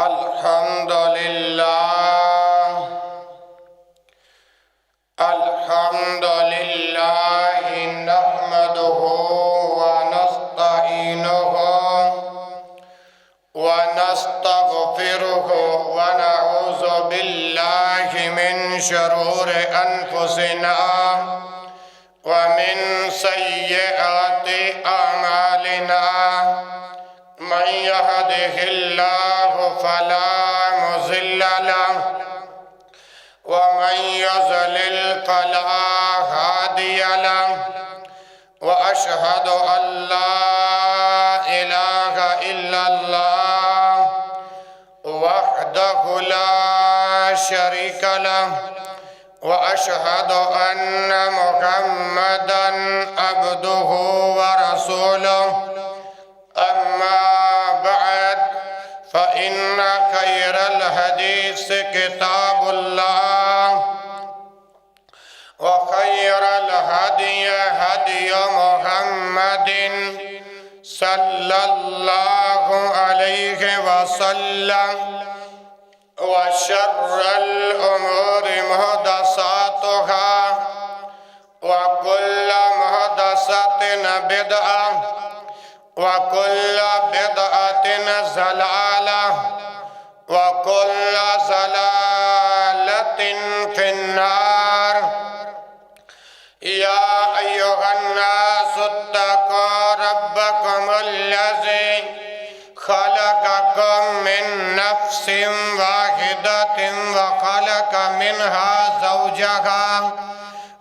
الحمد لله نحمده ونستعينه ونستغفره ونعوذ بالله من شرور أنفسنا ومن سيئات أعمالنا من يهده الله فلا مضل له ومن يضلل فلا هادي له وأشهد أن لا إله إلا الله وحده لا شريك له وأشهد أن محمدًا عبده ورسوله أما بعد فإن خير الحديث كتاب الله وخير الهدي هدي محمد صلى الله عليه وسلم وشر الأمور محدثاتها وكل محدثة بدعة وكل بدعة ضلالة وكل ضلالة في النار يا أيها الناس اتقوا ربكم الذي خلقكم من نفس واحدة وخلق منها زوجها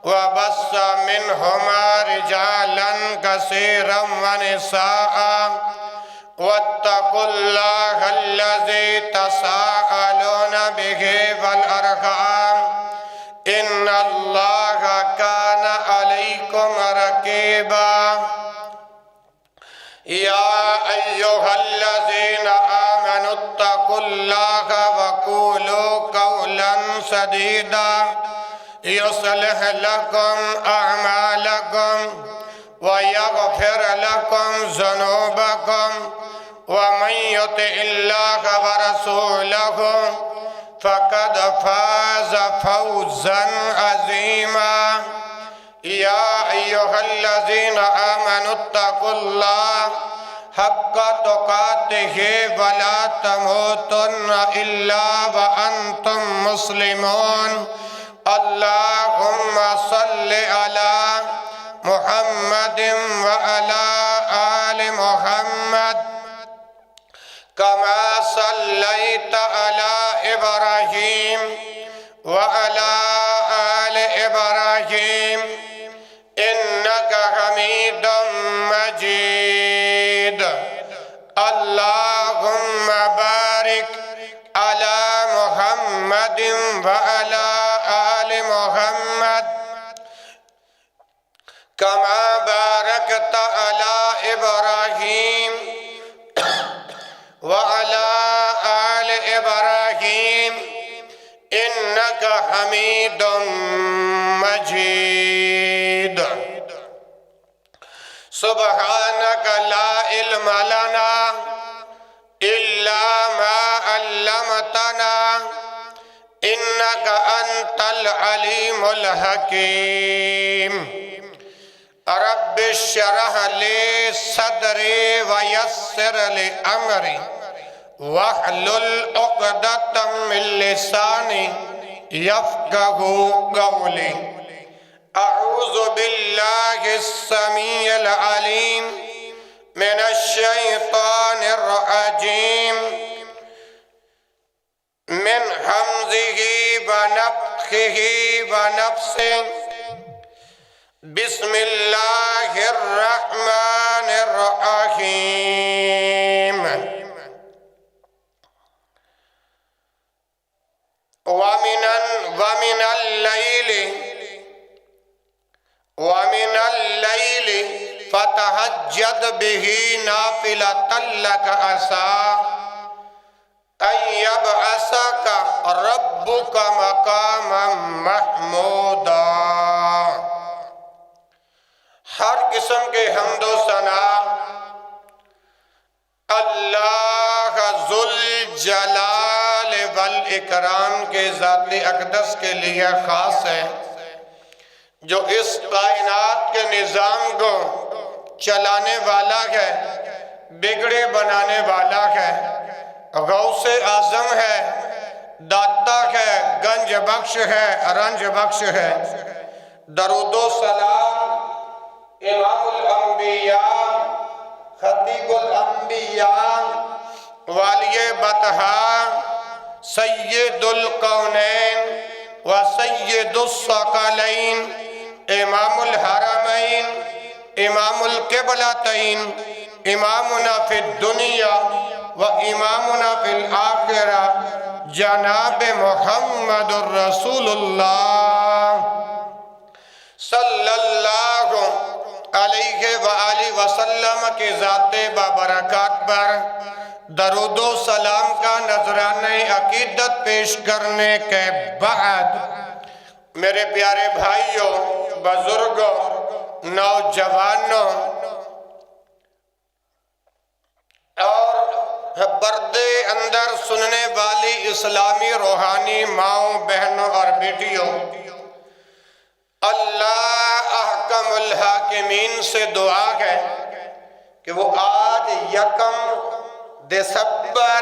وبث منهما رجالا كثيرا ونساء واتقوا الله الذي تساءلون به والأرحام إن الله كان عليكم رقيبا يا أيها الذين آمنوا اتقوا الله وقولوا قولا سديدا يصلح لكم أعمالكم ويغفر لكم ذنوبكم ومن يطع الله ورسوله فقد فاز فوزا عظيما يا أيها الذين آمنوا اتقوا الله حق تقاته ولا تموتن إلا وأنتم مسلمون اللهم صل على محمد وعلى آل محمد كما صليت على إبراهيم وعلى آل إبراهيم إنك حميد مجيد اللهم بارك على محمد وعلى آل محمد كما باركت على إبراهيم وعلى آل إبراهيم إنك حميد مجيد سبحانك لا علم لنا إلا ما علمتنا إنك أنت العليم الحكيم رب اشرح لي صدري ويسر لي أمري واحلل عقدة من لساني يفقهوا قولي أعوذ بالله السميع العليم من الشيطان الرجيم من همزه ونفخه ونفسه بسم الله الرحمن الرحيم ومن الليل فتهجد به نافلة لك عسى أن يبعثك ربك مقاما محمودا ہر قسم کے حمد و ثنا اللہ ذوالجلال الجلال والاکرام کے ذات اقدس کے لیے خاص ہے، جو اس کائنات کے نظام کو چلانے والا ہے، بگڑے بنانے والا ہے، غوث اعظم ہے، داتا ہے، گنج بخش ہے، رنج بخش ہے۔ درود و سلام امام الانبیاء، خطیب الانبیاء، والی بطحا، سید القونین و سید الثقلین، امام الحرمین، امام القبلتین، امامنا فی الدنیا و امامنا فی الآخرہ، جناب محمد الرسول اللہ صلی اللہ علیہ وآلہ وسلم کے ذات بابرکات پر درود و سلام کا نذرانہ عقیدت پیش کرنے کے بعد، میرے پیارے بھائیوں، بزرگوں، نوجوانوں اور پردے اندر سننے والی اسلامی روحانی ماؤں، بہنوں اور بیٹیوں، اللہ احکم الحاکمین سے دعا ہے کہ وہ آج 1 دسمبر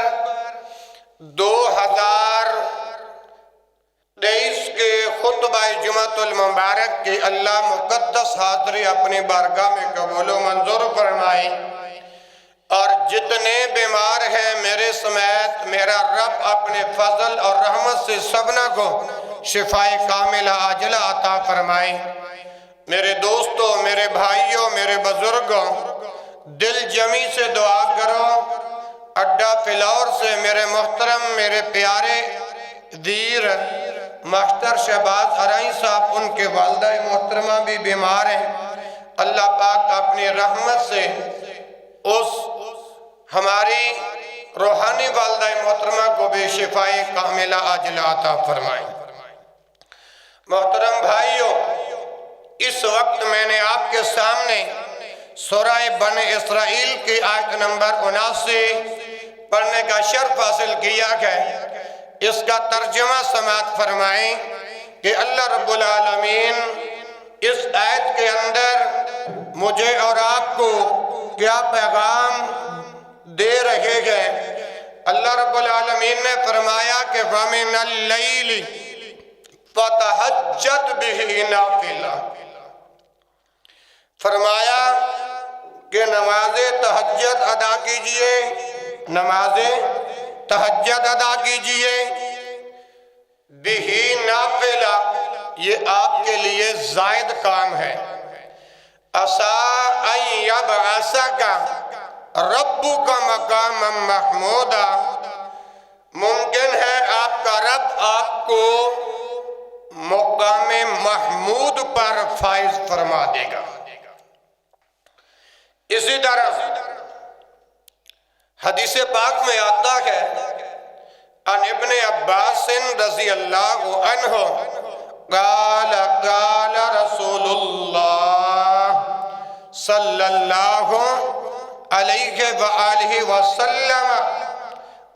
2023 کے خطبہ جمعۃ المبارک کی اللہ مقدس حاضری اپنی بارگاہ میں قبول و منظور فرمائے، اور جتنے بیمار ہیں میرے سمیت میرا رب اپنے فضل اور رحمت سے سبنا کو شفائے کاملہ عاجلہ عطا فرمائے۔ میرے دوستوں، میرے بھائیوں، میرے بزرگوں، دل جمی سے دعا کرو۔ اڈا فلور سے میرے محترم، میرے پیارے دیر ماسٹر شہباز ارائیں صاحب، ان کے والدہ محترمہ بھی بیمار ہیں۔ اللہ پاک اپنی رحمت سے اس ہماری روحانی والدہ محترمہ کو بھی شفائے کاملہ عاجلہ عطا فرمائے۔ محترم بھائیوں، اس وقت میں نے آپ کے سامنے سورہ بنی اسرائیل کی آیت نمبر 79 پڑھنے کا شرف حاصل کیا ہے۔ اس کا ترجمہ سماعت فرمائیں کہ اللہ رب العالمین اس آیت کے اندر مجھے اور آپ کو کیا پیغام دے رہے ہیں۔ اللہ رب العالمین نے فرمایا کہ وَمِنَ اللَّيْلِ فَتَحَجَّدْ بِهِ نَافِلَةً، فرمایا کہ نماز تہجد ادا کیجئے، نماز تہجد ادا کیجئے، بِهِ نَافِلَةً، یہ آپ کے لیے زائد کام ہے۔ عَسَىٰ أَن يَبْعَثَكَ رَبُّكَ مَقَامًا مَحْمُودًا، ممکن ہے آپ کا رب آپ کو مقام محمود پر فائز فرما دے گا۔ اسی طرح حدیث پاک میں آتا ہے، عن ابن عباس رضی اللہ عنہ قال قال رسول اللہ صلی اللہ علیہ وآلہ وسلم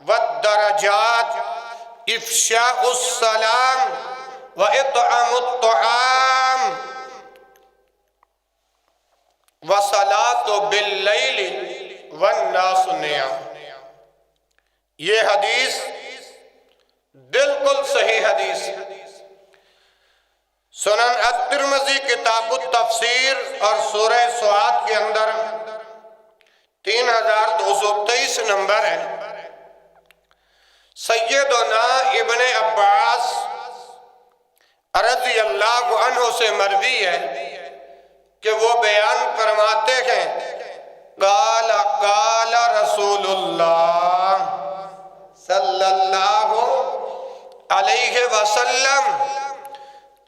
والدرجات افشاء السلام وإطعام الطعام وصلاة باللیل والناس نیام۔ یہ حدیث بالکل صحیح حدیث ہے۔ سنن الترمذی کتاب التفسیر اور سورہ سعاد کے اندر 3223 نمبر ہے۔ سیدنا ابن عباس رضی اللہ عنہ سے مروی ہے کہ وہ بیان فرماتے ہیں، قال قال رسول اللہ صلی اللہ علیہ وسلم،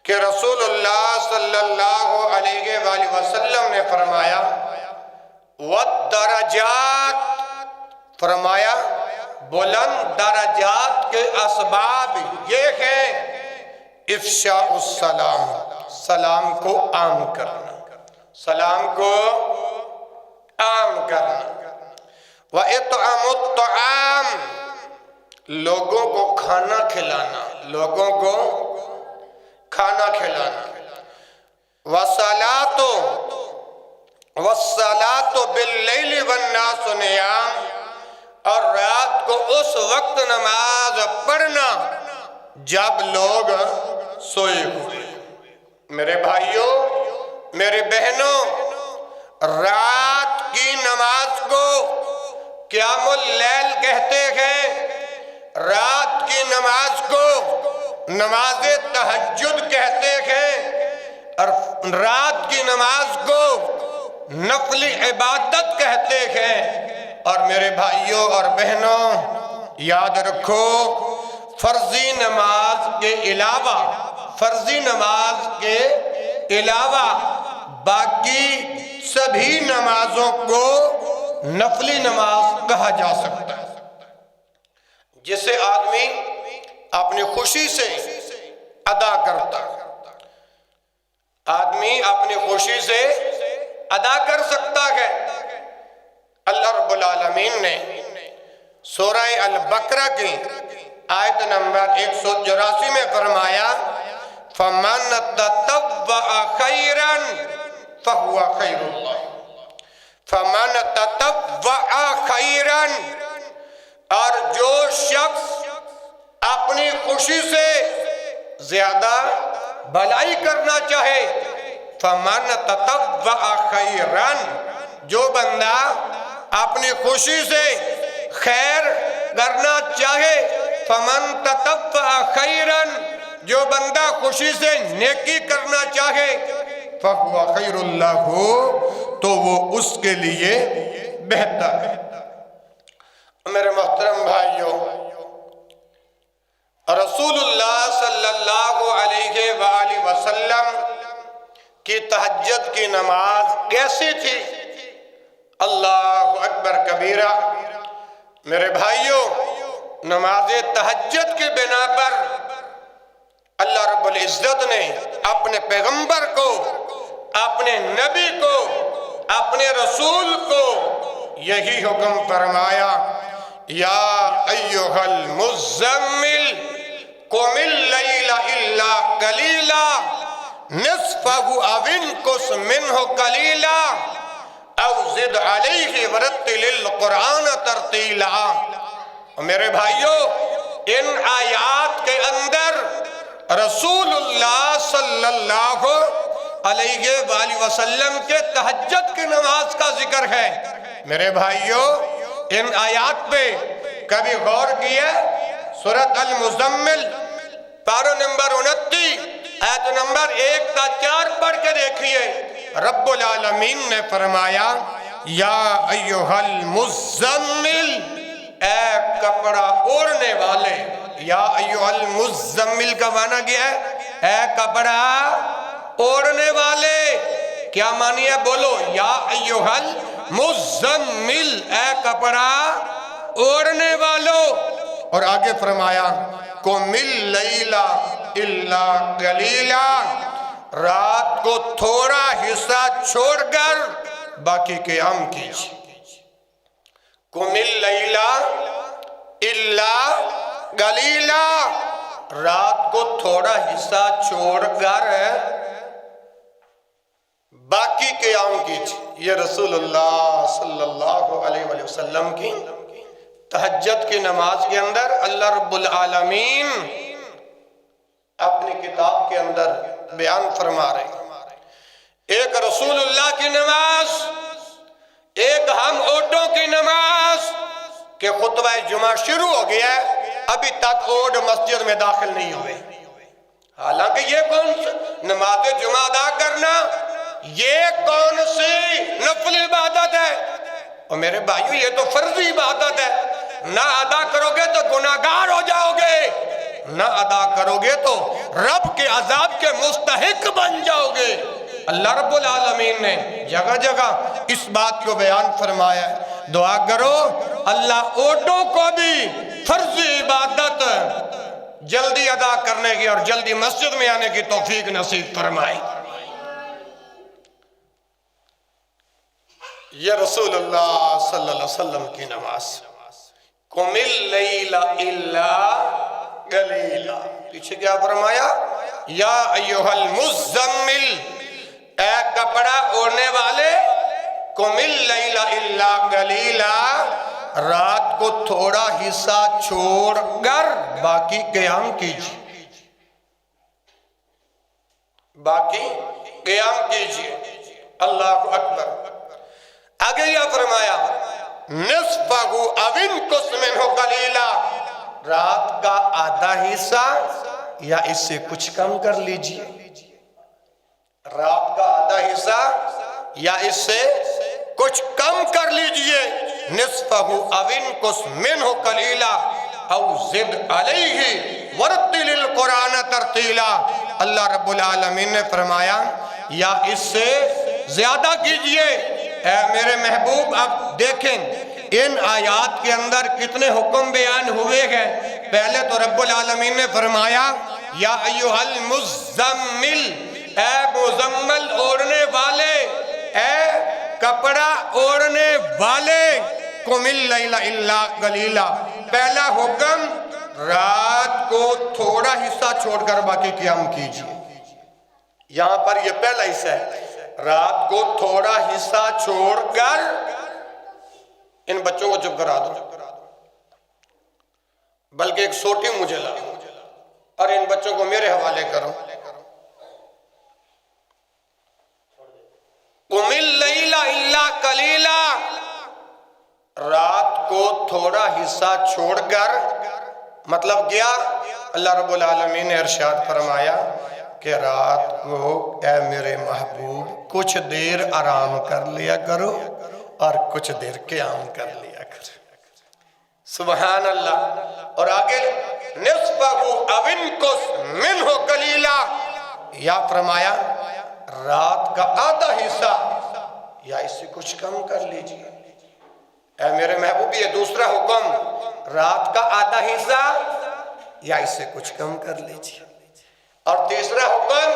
کہ رسول اللہ صلی اللہ علیہ وآلہ وسلم نے فرمایا، والدرجات، فرمایا بلند درجات کے اسباب یہ ہیں، افشاء السلام، سلام کو عام کرنا، سلام کو عام کرنا، وَإِطْعَامُ الطَّعَامِ، لوگوں کو کھانا کھلانا، لوگوں کو کھانا کھلانا۔ وَالصَّلَاةُ بِاللَّيْلِ وَالنَّاسُ نِيَامٌ، اور رات کو اس وقت نماز پڑھنا جب لوگ سوئے ہوئے۔ میرے بھائیوں، میرے بہنوں، رات کی نماز کو قیام اللیل کہتے ہیں، رات کی نماز کو نماز تہجد کہتے ہیں، اور رات کی نماز کو نفل عبادت کہتے ہیں۔ اور میرے بھائیوں اور بہنوں، یاد رکھو، فرضی نماز کے علاوہ باقی سبھی نمازوں کو نفلی نماز کہا جا سکتا ہے، جسے آدمی اپنی خوشی سے ادا کرتا ہے، آدمی اپنی خوشی سے ادا کر سکتا ہے۔ اللہ رب العالمین نے سورہ البقرہ کی آیت نمبر 184 میں فرمایا، فَمَنْ تَطَوَّعَ خَيْرًا فَهُوَ خَيْرُ اللَّهِ، فَمَنْ تَطَوَّعَ خَيْرًا، اور جو شخص اپنی خوشی سے زیادہ بھلائی کرنا چاہے، فَمَنْ تَطَوَّعَ خَيْرًا، جو بندہ اپنی خوشی سے خیر کرنا چاہے، فَمَنْ تَطَوَّعَ خَيْرًا، جو بندہ خوشی سے نیکی کرنا چاہے، فَهُوَ خَيْرُ اللَّهُ، تو وہ اس کے لیے بہتر ہے۔ میرے محترم بھائیوں، رسول اللہ صلی اللہ علیہ وآلہ وسلم کی تہجد کی نماز کیسی تھی؟ اللہ اکبر کبیرہ۔ میرے بھائیوں، نماز تہجد کی بنا پر اللہ رب العزت نے اپنے پیغمبر کو، اپنے نبی کو، اپنے رسول کو یہی حکم فرمایا، یا ایھا المزمل قم اللیل الا قلیلا نصفہ او انقص منہ قلیلا او زد علیہ ورتل القرآن ترتیلا۔ میرے بھائیوں، ان آیات کے اندر رسول اللہ صلی اللہ علیہ وآلہ وسلم کے تہجد کی نماز کا ذکر ہے۔ میرے بھائیوں، ان آیات پہ کبھی غور کیا؟ سورۃ المزمل پارہ نمبر 29 آیت نمبر 1 تا 4 پڑھ کے دیکھیے۔ رب العالمین نے فرمایا، یا ایھا المزمل، اے کپڑا اوڑھنے والے۔ یا ایھا المزمل کا معنی کیا ہے؟ اے کپڑا اوڑھنے والے۔ کیا معنی ہے؟ بولو، یا ایھا المزمل، اے کپڑا اوڑھنے والو۔ اور آگے فرمایا، قم اللیل الا قلیلا، رات کو تھوڑا حصہ چھوڑ کر باقی قیام کیجیے۔ قم اللیل الا قلیلا، رات کو تھوڑا حصہ چھوڑ کر باقی قیام کیجیے۔ یہ رسول اللہ صلی اللہ علیہ وآلہ وسلم کی تہجد کی نماز کے اندر اللہ رب العالمین اپنی کتاب کے اندر بیان فرما رہے ہیں۔ ایک رسول اللہ کی نماز، ایک ہم اوٹوں کی نماز کہ خطبہ جمعہ شروع ہو گیا ہے، ابھی تک اوٹ مسجد میں داخل نہیں ہوئے۔ حالانکہ یہ کون سی نماز جمعہ ادا کرنا، یہ کون سی نفل عبادت ہے؟ اور میرے بھائیو، یہ تو فرضی عبادت ہے۔ نہ ادا کرو گے تو گناہگار ہو جاؤ گے، نہ ادا کرو گے تو رب کے عذاب کے مستحق بن جاؤ گے۔ اللہ رب العالمین نے جگہ جگہ اس بات کو بیان فرمایا ہے۔ دعا کرو اللہ اوٹوں کو بھی فرضی عبادت جلدی ادا کرنے کی اور جلدی مسجد میں آنے کی توفیق نصیب فرمائے۔ یہ رسول اللہ صلی اللہ علیہ وسلم کی نماز، قم اللیل الا قلیلا، پیچھے کیا فرمایا؟ یا ایھا المزمل، اے کپڑا اوڑھنے والے، قم اللیل الا قلیلا، رات کو تھوڑا حصہ چھوڑ کر باقی قیام کیجیے، باقی قیام کیجیے۔ اللہ اکبر۔ آگے یہ فرمایا نصفہ او انقص منہ قلیلا، رات کا آدھا حصہ یا اس سے کچھ کم کر لیجیے، رات کا آدھا حصہ یا اس سے کچھ کم کر لیجئے۔ نصفہ او انقص منہ قلیلا او زد علیہ ورتل القرآن ترتیلا، اللہ رب العالمین نے فرمایا یا اس سے زیادہ کیجئے۔ اے میرے محبوب اب دیکھیں ان آیات کے اندر کتنے حکم بیان ہوئے ہیں۔ پہلے تو رب العالمین نے فرمایا یا ایھا المزمل، اے مزمل اوڑھنے والے، اے کپڑا اوڑھنے والے، قم اللیل الا قلیلا، پہلا حکم رات کو تھوڑا حصہ چھوڑ کر باقی قیام کیجیے۔ یہاں پر یہ پہلا حصہ ہے، رات کو تھوڑا حصہ چھوڑ کر، ان بچوں کو چپ کرا دو، بلکہ ایک سوٹی مجھے لا اور ان بچوں کو میرے حوالے کرو۔ قم اللیل الا قلیلا، رات کو تھوڑا حصہ چھوڑ کر، مطلب کیا؟ اللہ رب العالمین نے ارشاد فرمایا کہ رات کو اے میرے محبوب کچھ دیر آرام کر لیا کرو اور کچھ دیر قیام کر لیا کرو۔ سبحان اللہ۔ اور آگے نصفہ او انقص منہ قلیلا، یا فرمایا رات کا آدھا حصہ یا اس سے کچھ کم کر لیجئے۔ اے میرے محبوب یہ دوسرا حکم، رات کا آدھا حصہ یا اس سے کچھ کم کر لیجئے۔ اور تیسرا حکم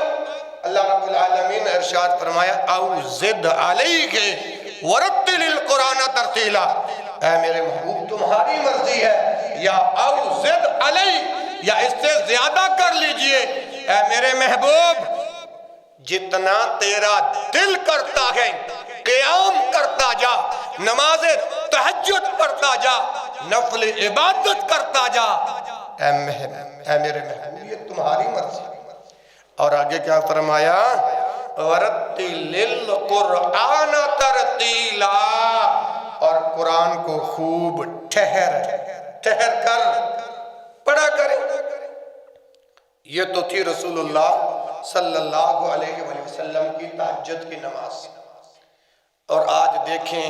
اللہ رب العالمین نے ارشاد فرمایا او زد علیہ ورتل القرآن ترتیلا، اے میرے محبوب تمہاری مرضی ہے، یا او زد علیہ یا اس سے زیادہ کر لیجئے۔ اے میرے محبوب جتنا تیرا دل کرتا ہے قیام کرتا جا، نماز تہجد پڑھتا جا، نفل عبادت کرتا جا۔ اے میرے محبوب یہ تمہاری مرضی۔ اور آگے کیا فرمایا؟ وَرَتِّلِ الْقُرْآنَ تَرْتِيلًا، اور قرآن کو خوب ٹھہر کر پڑھا کریں۔ یہ تو تھی رسول اللہ صلی اللہ علیہ وآلہ وسلم کی تہجد کی نماز۔ اور آج دیکھیں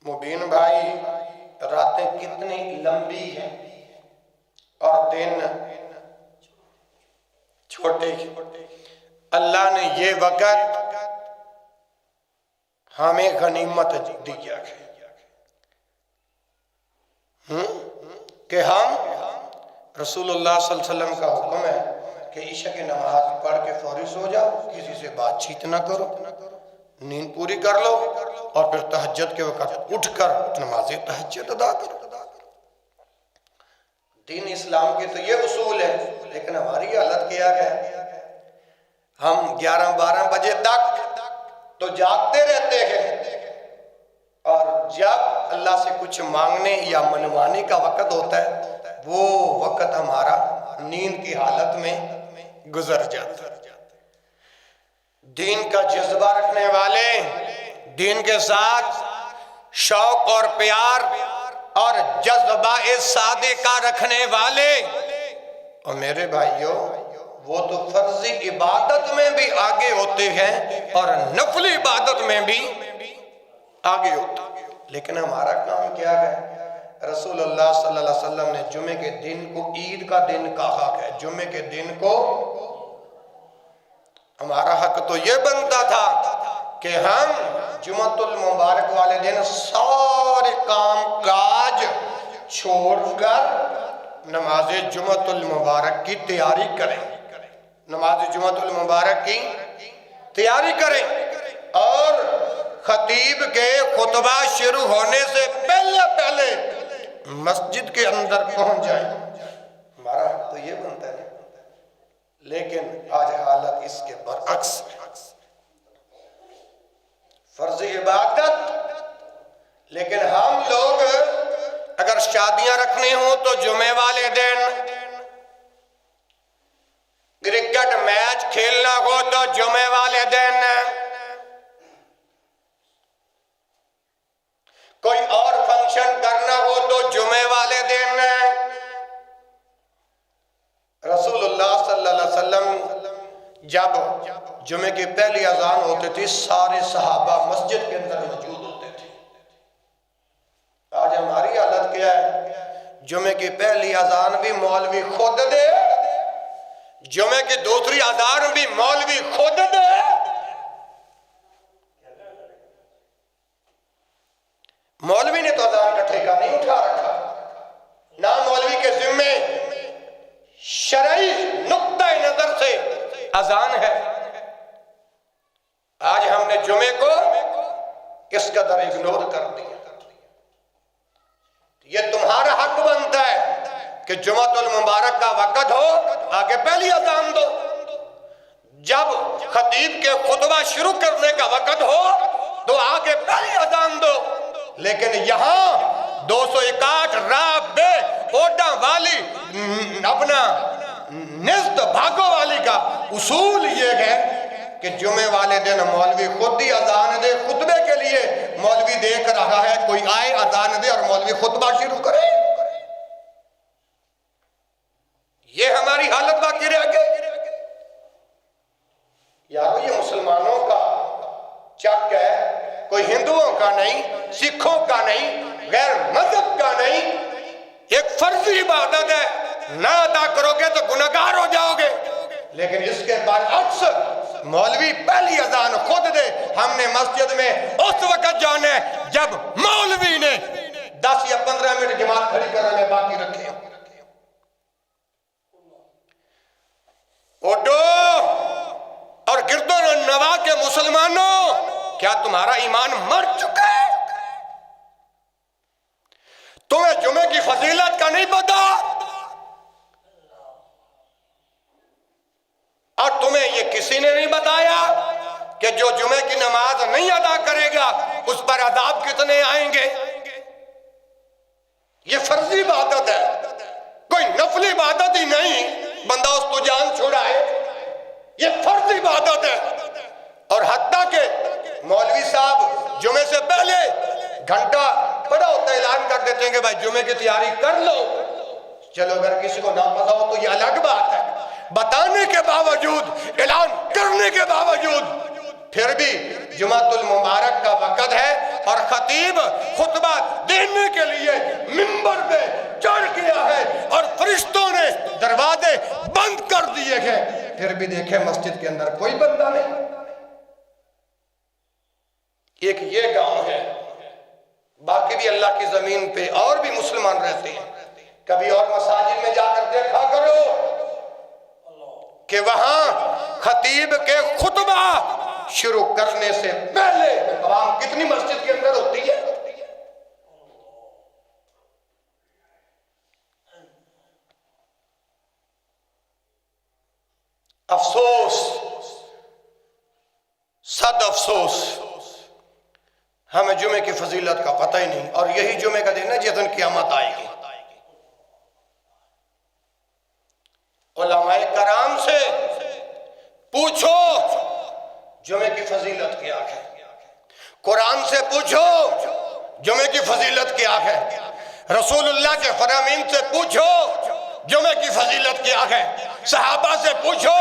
مبین بھائی راتیں کتنی لمبی ہیں اور دن چھوٹے ہیں۔ اللہ نے یہ وقت ہمیں غنیمت دیا ہے کہ ہم رسول اللہ صلی اللہ علیہ وسلم کا حکم ہے کہ عشاء کی نماز پڑھ کے فوری سو جاؤ، کسی سے بات چیت نہ کرو، نیند پوری کر لو اور پھر تہجد کے وقت اٹھ کر نماز تہجد ادا کرو۔ دین اسلام کے تو یہ اصول ہے، لیکن ہماری حالت کیا ہے؟ ہم 11-12 بجے تک تو جاگتے رہتے ہیں، اور جب اللہ سے کچھ مانگنے یا منوانے کا وقت ہوتا ہے وہ وقت ہمارا نیند کی حالت میں گزر جاتا ہے۔ دین کا جذبہ رکھنے والے، دین کے ساتھ شوق اور پیار اور جذبہ صادقہ رکھنے والے، اور میرے بھائیوں وہ تو فرضی عبادت میں بھی آگے ہوتے ہیں اور نفلی عبادت میں بھی آگے ہوتے ہیں۔ لیکن ہمارا کام کیا ہے؟ رسول اللہ صلی اللہ علیہ وسلم نے جمعے کے دن کو عید کا دن کہا ہے، جمعے کے دن کو ہمارا حق تو یہ بنتا تھا کہ ہم جمعۃ المبارک والے دن سارے کام کاج چھوڑ کر نماز جمعۃ المبارک کی تیاری کریں، نماز جمعۃ المبارک کی تیاری کریں، اور خطیب کے خطبہ شروع ہونے سے پہلے مسجد کے اندر پہنچ جائیں، ہمارا حق تو یہ بنتا ہے، لیکن آج حالت اس کے برعکس ہے۔ فرض عبادت، لیکن ہم لوگ اگر شادیاں رکھنی ہوں تو جمعے والے دن، کرکٹ میچ کھیلنا ہو تو جمعے والے دن، کوئی اور فنکشن کرنا ہو تو جمعے والے دن۔ رسول اللہ صلی اللہ علیہ وسلم جب جمعے کی پہلی اذان ہوتی تھی سارے صحابہ مسجد کے اندر موجود ہوتے تھے۔ آج ہماری حالت کیا ہے؟ جمعے کی پہلی اذان بھی مولوی خود دے، جمعے کی دوسری اذان بھی مولوی خود دے۔ مولوی نے تو اذان کا ٹھیکہ نہیں اٹھا رکھا، نہ مولوی کے ذمے شرعی نقطہ نظر سے اذان ہے۔ آج ہم نے جمعے کو اس قدر اگنور کر دیا۔ یہ تمہارا حق بنتا ہے کہ جمعۃ المبارک کا وقت ہو آگے پہلی اذان دو، جب خطیب کے خطبہ شروع کرنے کا وقت ہو تو آگے پہلی اذان دو۔ لیکن یہاں 261 راہ بے اوڈا والی اپنا نزد بھاگو والی کا اصول یہ ہے کہ جمعے والے دن مولوی خود ہی اذان دے، خطبے کے لیے مولوی دیکھ رہا ہے، کوئی آئے اذان دے اور مولوی خطبہ شروع کرے۔ یہ ہماری حالت باقی رہ گئی۔ یارو یہ مسلمانوں کا چک ہے، کوئی ہندوؤں کا نہیں، سکھوں کا نہیں، غیر مذہب کا نہیں۔ ایک فرضی عبادت ہے، نہ ادا کرو گے تو گنہگار ہو جاؤ گے۔ لیکن اس کے برعکس مولوی پہلی اذان خود دے، ہم نے مسجد میں اس وقت جانا ہے جب مولوی نے 10 یا 15 منٹ جماعت کھڑی کرنے میں باقی رکھے۔ اٹھو اور گرد و نواح کے مسلمانوں، کیا تمہارا ایمان مر چکا ہے؟ تمہیں جمعے کی فضیلت کا نہیں پتا، اور تمہیں یہ کسی نے نہیں بتایا کہ جو جمعے کی نماز نہیں ادا کرے گا اس پر عذاب کتنے آئیں گے۔ یہ فرضی عبادت ہے، کوئی نفلی عبادت ہی نہیں، بندہ اس کو جان چھوڑائے، یہ فرضی عبادت ہے۔ اور حتیٰ کہ مولوی صاحب جمعے سے پہلے گھنٹہ پڑا ہوتا ہے، اعلان کر دیتے ہیں کہ بھائی جمعے کی تیاری کر لو۔ چلو اگر کسی کو نہ پتا ہو تو یہ الگ بات ہے، بتانے کے باوجود، اعلان کرنے کے باوجود پھر بھی جمعۃ المبارک کا وقت ہے اور خطیب خطبہ دینے کے لیے منبر پہ چڑھ گیا ہے اور فرشتوں نے دروازے بند کر دیے ہیں، پھر بھی دیکھیں مسجد کے اندر کوئی بندہ نہیں۔ ایک یہ گاؤں ہے، باقی بھی اللہ کی زمین پہ اور بھی مسلمان رہتے ہیں، کبھی اور مساجد میں جا کر دیکھا کرو کہ وہاں خطیب کے خطبہ شروع کرنے سے پہلے عوام کتنی مسجد کے اندر ہوتی ہے۔ افسوس، صد افسوس، ہمیں جمعے کی فضیلت کا پتہ ہی نہیں، اور یہی جمعے کا دن ہے جس دن قیامت آئے گی۔ علماء کرام سے پوچھو جمعے کی فضیلت کیا ہے، قرآن سے پوچھو جمعے کی فضیلت کیا ہے، رسول اللہ کے فرامین سے پوچھو جمعے کی فضیلت کیا ہے، صحابہ سے پوچھو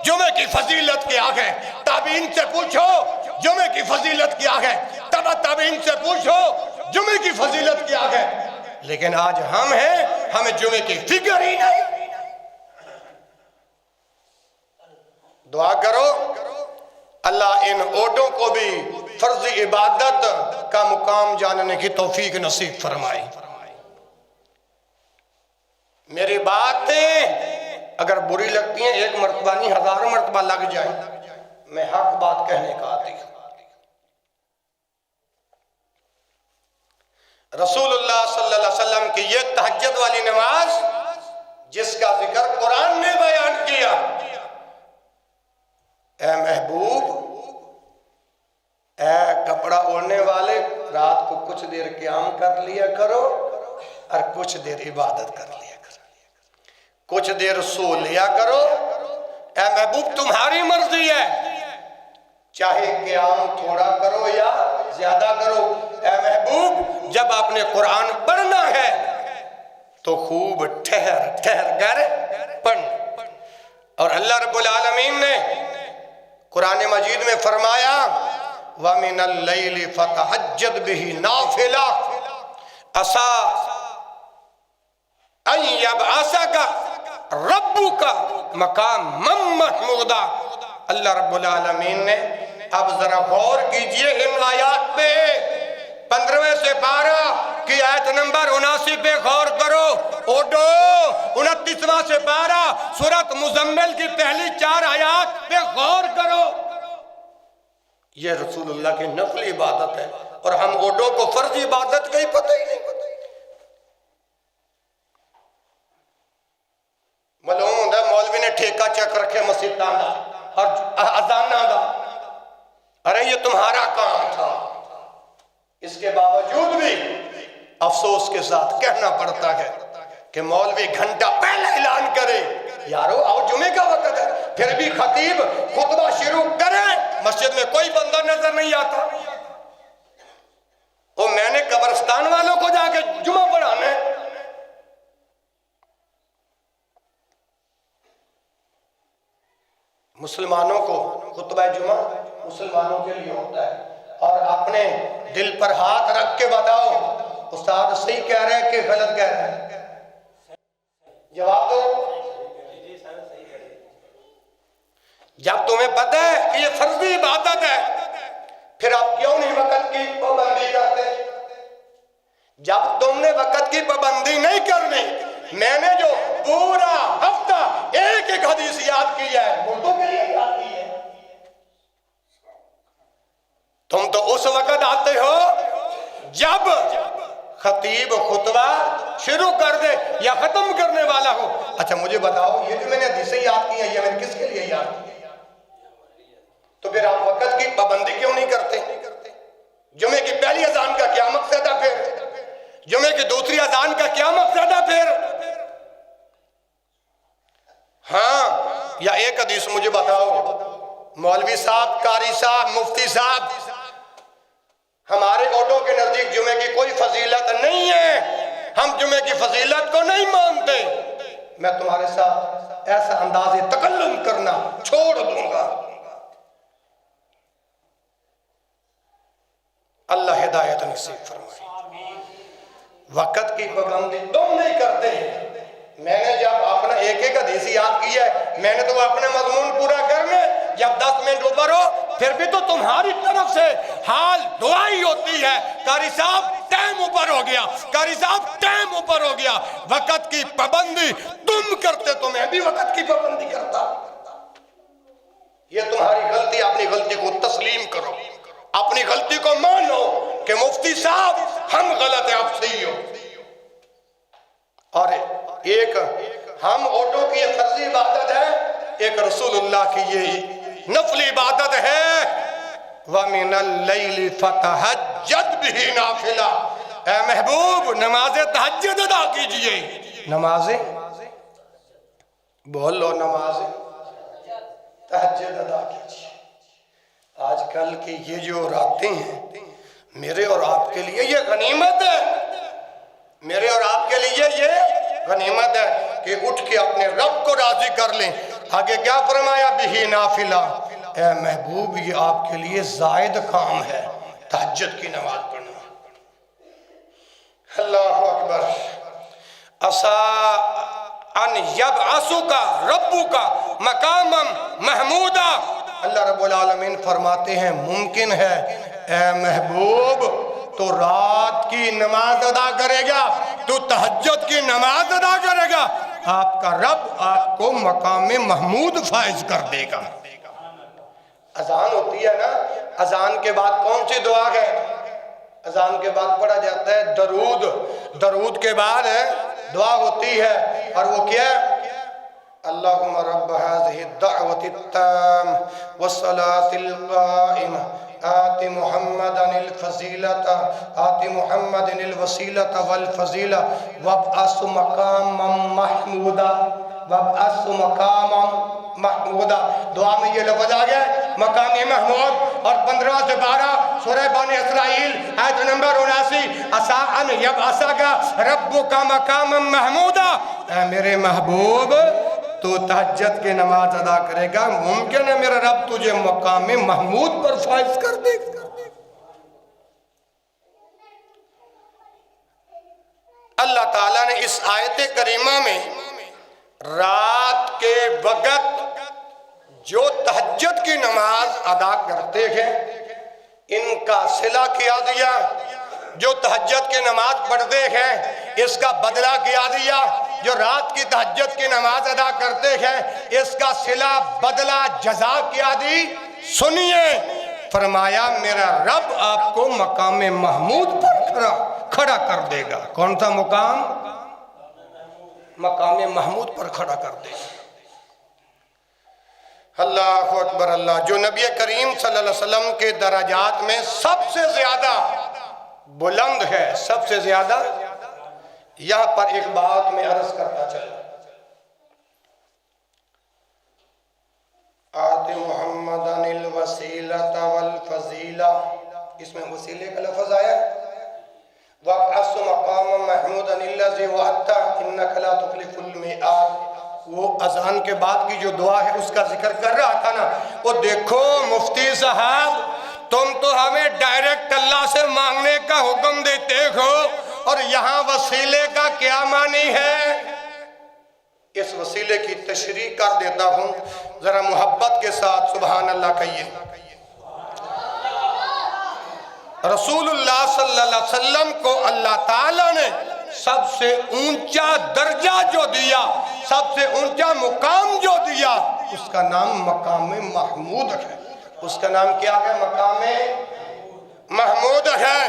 جمعے کی فضیلت کیا ہے، تابعین سے پوچھو جمعے کی فضیلت کیا ہے، تبع تابعین سے پوچھو جمعے کی فضیلت کیا ہے۔ لیکن آج ہم ہیں، ہمیں جمعے کی فکر ہی نہیں۔ دعا کرو اللہ ان اوٹوں کو بھی فرض عبادت کا مقام جاننے کی توفیق نصیب فرمائے۔ میری باتیں اگر بری لگتی ہیں، 1 مرتبہ نہیں 1000 مرتبہ لگ جائیں، میں حق بات کہنے کا عادی ہوں۔ رسول اللہ صلی اللہ علیہ وسلم کی یہ تہجد والی نماز جس کا ذکر قرآن نے بیان کیا، اے محبوب، اے کپڑا اوڑھنے والے، رات کو کچھ دیر قیام کر لیا کرو اور کچھ دیر عبادت کر لیا کرو، کچھ دیر سو لیا کرو۔ اے محبوب تمہاری مرضی ہے، چاہے قیام تھوڑا کرو یا زیادہ کرو۔ اے محبوب جب آپ نے قرآن پڑھنا ہے تو خوب ٹھہر ٹھہر کر پڑھنا۔ اور اللہ رب العالمین نے قرآن مجید میں فرمایا وَمِنَ اللَّيْلِ فَتَحَجَّدْ بِهِ نَافِلَةً عَسَىٰ أَن يَبْعَثَكَ رَبُّكَ مَقَامًا مَّحْمُودًا۔ اللہ رب العالمین نے اب ذرا غور کیجئے ان آیات پہ، 15ویں سے 12 کی آیت نمبر 79 پہ غور کرو، اوڈو 29واں سے 12 سورۃ مزمل کی پہلی 4 آیات پہ غور کرو۔ یہ رسول اللہ کی نفلی عبادت ہے اور ہم اوڈو کو فرض عبادت کا ہی پتہ ہی نہیں۔ معلوم ہوتا ہے مولوی نے ٹھیکہ چیک رکھے مسجد دا اور اذانہ دا، ارے یہ تمہارا کام تھا۔ اس کے باوجود بھی افسوس کے ساتھ کہنا پڑتا ہے کہ مولوی گھنٹہ پہلے اعلان کرے یارو آؤ جمعے کا وقت ہے، پھر بھی خطیب خطبہ شروع کرے، مسجد میں کوئی بندہ نظر نہیں آتا۔ اور میں نے قبرستان والوں کو جا کے جمعہ پڑھانا ہے۔ مسلمانوں کو خطبہ جمعہ مسلمانوں کے لیے ہوتا ہے، اور اپنے دل پر ہاتھ رکھ کے بتاؤ استاد صحیح کہہ رہے ہیں کہ غلط کہہ رہے ہیں؟ جواب دو۔ جب تمہیں پتہ ہے کہ یہ فرضی عبادت ہے پھر آپ کیوں نہیں وقت کی پابندی کرتے؟ جب تم نے وقت کی پابندی نہیں کرنی، میں نے جو پورا ہفتہ ایک ایک حدیث یاد کی ہے مردوں کے لیے یاد کی ہے، تم تو اس وقت آتے ہو جب خطیب خطبہ شروع کر دے یا ختم کرنے والا ہو۔ اچھا مجھے بتاؤ یہ جو میں نے حدیثیں یاد کی ہیں یہ میں نے کس کے لیے یاد کی؟ تو پھر آپ وقت کی پابندی کیوں نہیں کرتے؟ جمعے کی پہلی اذان کا کیا مقصد ہے؟ پھر جمعے کی دوسری اذان کا کیا مقصد ہے؟ پھر ہاں، یا ایک حدیث مجھے بتاؤ، مولوی صاحب، قاری صاحب، مفتی صاحب، ہمارے اوٹو کے نزدیک جمعے کی کوئی فضیلت نہیں ہے، ہم جمعے کی فضیلت کو نہیں مانتے، میں تمہارے ساتھ ایسا انداز تکلم کرنا چھوڑ دوں گا۔ اللہ ہدایت نصیب فرمائے۔ وقت کی پابندی تم نہیں کرتے، میں نے جب اپنا ایک ایک حدیث یاد کی ہے میں نے تو اپنے مضمون پورا کرنے، جب 10 منٹ اوپر ہو پھر بھی تو تمہاری طرف سے حال دعائی ہوتی ہے قاری صاحب ٹائم اوپر ہو گیا، قاری صاحب ٹائم اوپر ہو گیا۔ وقت کی پابندی تم کرتے تو میں بھی وقت کی پابندی کرتا۔ یہ تمہاری غلطی، اپنی غلطی کو تسلیم کرو، اپنی غلطی کو مانو کہ مفتی صاحب ہم غلط ہیں، آپ صحیح ہو۔ اور ایک ہم اوٹو کی یہ فرضی عبادت ہے، ایک رسول اللہ کی یہ نفلی عبادت ہے۔ وَمِنَ اللَّيْلِ فَتَحَجَّدْ بِهِ نَافِلَةً۔ اے محبوب نماز تہجد ادا کیجئے، نمازیں بولو، نماز تہجد ادا کیجئے۔ آج کل کی یہ جو راتیں ہیں میرے اور آپ کے لیے یہ غنیمت ہے، میرے اور آپ کے لیے یہ غنیمت ہے کہ اٹھ کے اپنے رب کو راضی کر لیں۔ آگے کیا فرمایا؟ بِهِ نَافِلَةً۔ اے محبوب یہ آپ کے لیے زائد کام ہے تہجد کی نماز پڑھنا۔ اللہ اکبر۔ عَسَىٰ أَن يَبْعَثَكَ رَبُّكَ مَقَامًا مَّحْمُودًا۔ اللہ رب العالمین فرماتے ہیں ممکن ہے اے محبوب تو رات کی نماز ادا کرے گا، تو تہجد کی نماز ادا کرے گا، آپ کا رب آپ کو مقام محمود فائز کر دے گا۔ اذان ہوتی ہے نا، اذان کے بعد کون سی دعا ہے؟ اذان کے بعد پڑھا جاتا ہے درود، درود کے بعد دعا ہوتی ہے، اور وہ کیا ہے؟ اللہم رب هذه الدعوة التامة والصلاة القائمة آت محمدا الفضیلۃ آت محمد الوسیلۃ والفضیلہ وابعث مقاما محمودا، وابعث مقاما محمودا۔ دعا میں یہ لفظ آ گیا مقام محمود، اور 15 سے 12 سورہ بانی اسرائیل آیت نمبر 79، عسیٰ ان یبعثک ربک مقاما محمودا، اے میرے محبوب تو تہجد کی نماز ادا کرے گا، ممکن ہے میرا رب تجھے مقام محمود پر فائز کر دے گا۔ اللہ تعالیٰ نے اس آیت کریمہ میں رات کے وقت جو تہجد کی نماز ادا کرتے ہیں ان کا صلہ کیا دیا، جو تہجد کی نماز پڑھتے ہیں اس کا بدلہ کیا دیا، جو رات کی تہجد کی نماز ادا کرتے ہیں اس کا صلہ بدلہ جزا کیا دی۔ سنیے، فرمایا میرا رب آپ کو مقام محمود پر کھڑا کر دے گا۔ کون سا مقام؟ مقام محمود پر کھڑا کر دے گا۔ اللہ اکبر اللہ۔ جو نبی کریم صلی اللہ علیہ وسلم کے درجات میں سب سے زیادہ بلند ہے، سب سے زیادہ، یہاں پر ایک بات میں عرض کرنا چاہتا ہوں، آت محمدًا الوسیلۃ والفضیلہ، اس میں وسیلے کا لفظ آیا، وابعث مقاما محمودا الذی وعدتہ انک لا تخلف الميعاد۔ وہ اذان کے بعد کی جو دعا ہے اس کا ذکر کر رہا تھا نا، وہ دیکھو مفتی صاحب تم تو ہمیں ڈائریکٹ اللہ سے مانگنے کا حکم دیتے ہو، اور یہاں وسیلے کا کیا معنی ہے؟ اس وسیلے کی تشریح کر دیتا ہوں، ذرا محبت کے ساتھ سبحان اللہ کہیے۔ رسول اللہ صلی اللہ علیہ وسلم کو اللہ تعالیٰ نے سب سے اونچا درجہ جو دیا، سب سے اونچا مقام جو دیا، اس کا نام مقام محمود ہے۔ اس کا نام کیا ہے؟ مقام محمود ہے۔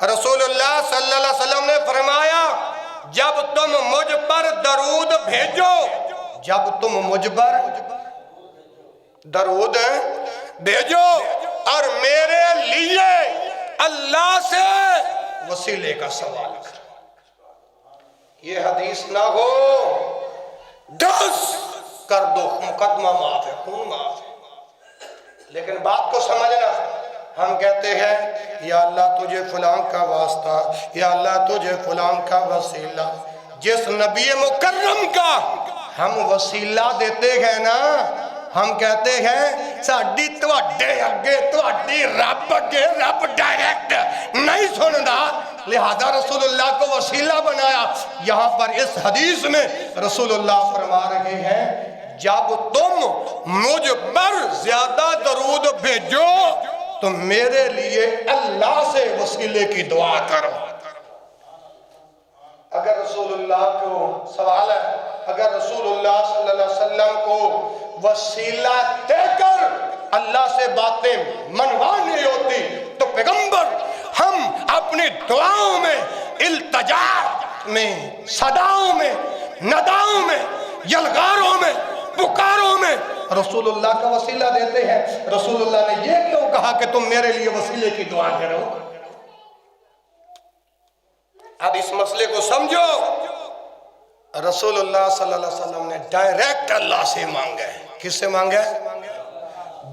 رسول اللہ صلی اللہ علیہ وسلم نے فرمایا جب تم مجھ پر درود بھیجو، جب تم مجھ پر درود بھیجو اور میرے لیے اللہ سے وسیلے کا سوال کرو، یہ حدیث نہ ہو دس کر دو مقدمہ معاف ہے، خون معاف ہے، لیکن بات کو سمجھنا، ہم کہتے ہیں یا اللہ تجھے فلاں کا واسطہ، یا اللہ تجھے فلاں کا وسیلہ، جس نبی مکرم کا ہم وسیلہ دیتے ہیں نا، ہم کہتے ہیں ساڈی تواڈے اگے تواڈی رب اگے رب ڈائریکٹ نہیں سندا، لہذا رسول اللہ کو وسیلہ بنایا۔ یہاں پر اس حدیث میں رسول اللہ فرما رہے ہیں جب تم مجھ پر زیادہ درود بھیجو تو میرے لیے اللہ سے وسیلے کی دعا کرو۔ اگر رسول اللہ کو سوال ہے، اگر رسول اللہ صلی اللہ علیہ وسلم کو وسیلہ دے کر اللہ سے باتیں منوانی ہوتی تو پیغمبر ہم اپنی دعاؤں میں، التجا میں، صداؤں میں، نداؤں میں، یلغاروں میں، پکاروں میں رسول اللہ کا وسیلہ دیتے ہیں۔ رسول اللہ نے یہ کیوں کہا کہ تم میرے لیے وسیلے کی دعا کرو؟ اب اس مسئلے کو سمجھو، رسول اللہ صلی اللہ علیہ وسلم نے ڈائریکٹ اللہ سے مانگا ہے۔ کس سے مانگا ہے؟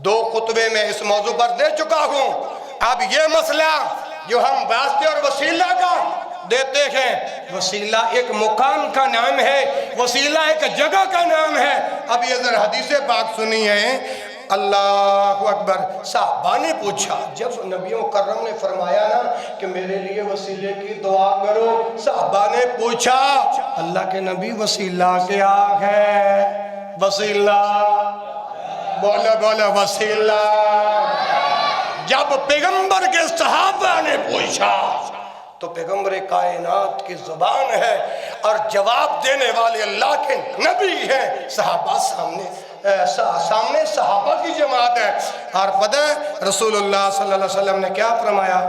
2 خطبے میں اس موضوع پر دے چکا ہوں۔ اب یہ مسئلہ جو ہم واسطے اور وسیلہ کا دیتے ہیں، وسیلہ ایک مقام کا نام ہے، وسیلہ ایک جگہ کا نام ہے۔ اب یہ ذرا حدیث پاک سنی ہے، اللہ اکبر۔ صحابہ نے پوچھا، جب نبی مکرم نے فرمایا نا کہ میرے لیے وسیلے کی دعا کرو، صحابہ نے پوچھا اللہ کے نبی وسیلہ کیا ہے؟ وسیلہ بولا بولا وسیلہ۔ جب پیغمبر کے صحابہ نے پوچھا تو پیغمبر کائنات کی زبان ہے اور جواب دینے والے اللہ کے نبی ہیں، صحابہ سامنے صحابہ کی جماعت ہے۔ اور پتہ ہے رسول اللہ صلی اللہ علیہ وسلم نے کیا فرمایا؟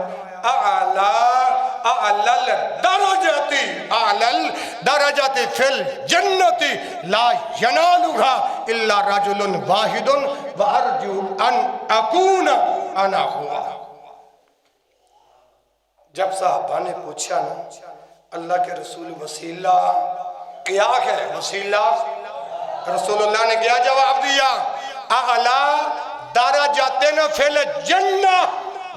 اعلل درجاتی فی الجنتی لا ینالها الا رجل واحد وارجو ان اکون انا ہوا. جب صحابہ نے پوچھا نا اللہ کے رسول وسیلہ کیا ہے؟ وسیلہ رسول اللہ نے کیا جواب دیا؟ اعلی درجاتن فی الجنہ،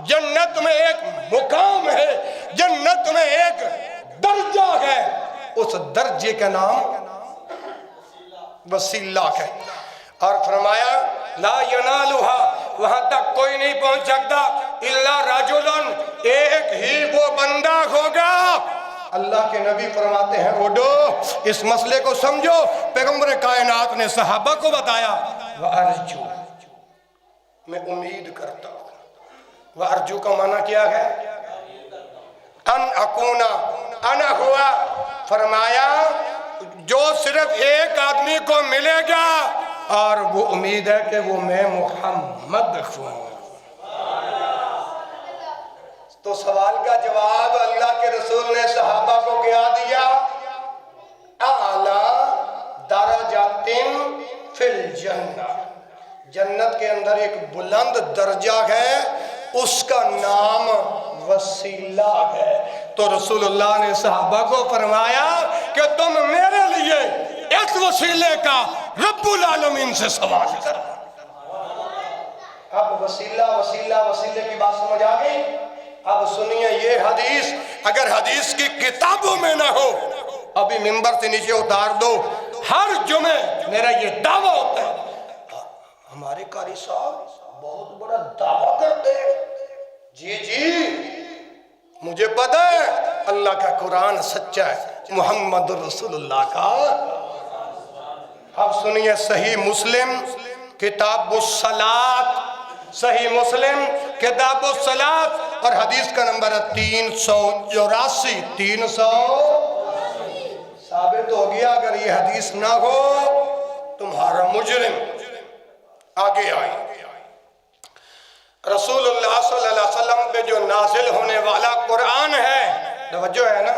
جنت میں ایک مقام ہے، جنت میں ایک درجہ ہے، اس درجے کا نام وسیلہ ہے. اور فرمایا لا ینالها، وہاں تک کوئی نہیں پہنچ سکتا الا رجلن، ایک ہی وہ بندہ ہوگا. اللہ کے نبی فرماتے ہیں اڈو اس مسئلے کو سمجھو. پیغمبر کائنات نے صحابہ کو بتایا وَأَرْجُو، میں امید کرتا ہوں. وَأَرْجُو کا معنی کیا ہے؟ ان اکونا، انا ہوا. فرمایا جو صرف ایک آدمی کو ملے گا اور وہ امید ہے کہ وہ میں محمد ہوں. تو سوال کا جواب اللہ کے رسول نے صحابہ کو کیا دیا؟ اعلی درجات فی الجنہ، جنت کے اندر ایک بلند درجہ ہے، اس کا نام وسیلہ ہے. تو رسول اللہ نے صحابہ کو فرمایا کہ تم میرے لیے اس وسیلے کا رب العالمین سے سوال کرو. اب وسیلے کی بات سمجھ آ گئی؟ اب سنیے یہ حدیث، اگر حدیث کی کتابوں میں نہ ہو ابھی منبر سے نیچے اتار دو. ہر جمعے میرا یہ دعویٰ ہوتا ہے، ہمارے قاری صاحب بہت بڑا دعویٰ کرتے ہیں. جی مجھے پتہ ہے اللہ کا قرآن سچا ہے، محمد رسول اللہ کا. اب سنیے صحیح مسلم کتاب الصلاۃ، صحیح مسلم کتاب الصلاۃ اور حدیث کا نمبر ہے 384. 300 ثابت ہو گیا. اگر یہ حدیث نہ ہو تمہارا مجرم آگے آئے. رسول اللہ صلی اللہ علیہ وسلم پہ جو نازل ہونے والا قرآن ہے، توجہ ہے نا،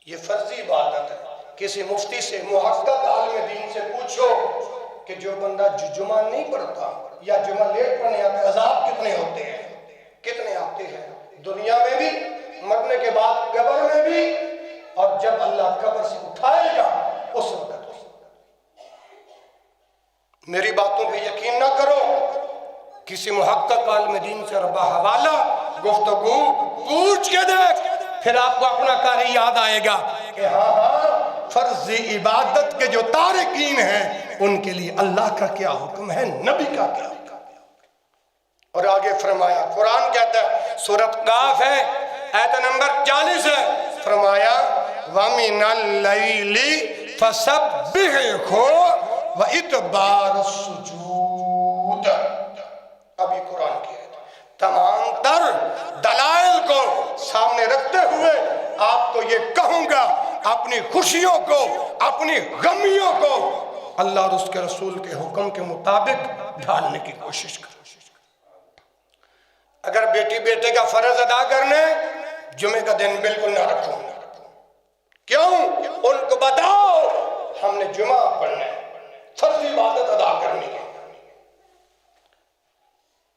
یہ فرضی عبادت ہے. کسی مفتی سے، محقق عالم دین سے پوچھو کہ جو بندہ جمعہ نہیں پڑھتا یا جمعہ لیٹ پڑھنے آتا ہے، عذاب کتنے ہوتے ہیں؟ کتنے آتے ہیں؟ دنیا میں بھی، مرنے کے بعد قبر میں بھی، اور جب اللہ قبر سے اٹھائے گا اس وقت. میری باتوں پہ یقین نہ کرو، کسی محقق عالم دین سے ربا حوالہ گفتگو پوچھ کے دیکھ، پھر آپ کو اپنا قاری یاد آئے گا کہ ہاں فرض عبادت کے جو تارکین ہیں ان کے لیے اللہ کا کیا حکم ہے، نبی کا کیا حکم ہے. اور آگے فرمایا، قرآن کہتا ہے، سورۃ قاف ہے، آیت نمبر 40 ہے، فرمایا وَمِنَ اللَّيْلِ فَسَبِّحْهُ وَإِدْبَارَ السُّجُودِ. ابھی قرآن کی ہے، تمام تر دلائل کو سامنے رکھتے ہوئے آپ کو یہ کہوں گا، اپنی خوشیوں کو، اپنی غمیوں کو اللہ اور اس کے رسول کے حکم کے مطابق ڈھالنے کی کوشش کرو. اگر بیٹی بیٹے کا فرض ادا کرنے، جمعے کا دن بالکل نہ رکھو. کیوں؟ ان کو بتاؤ ہم نے جمعہ پڑھنا ہے، فرض عبادت ادا کرنی ہے.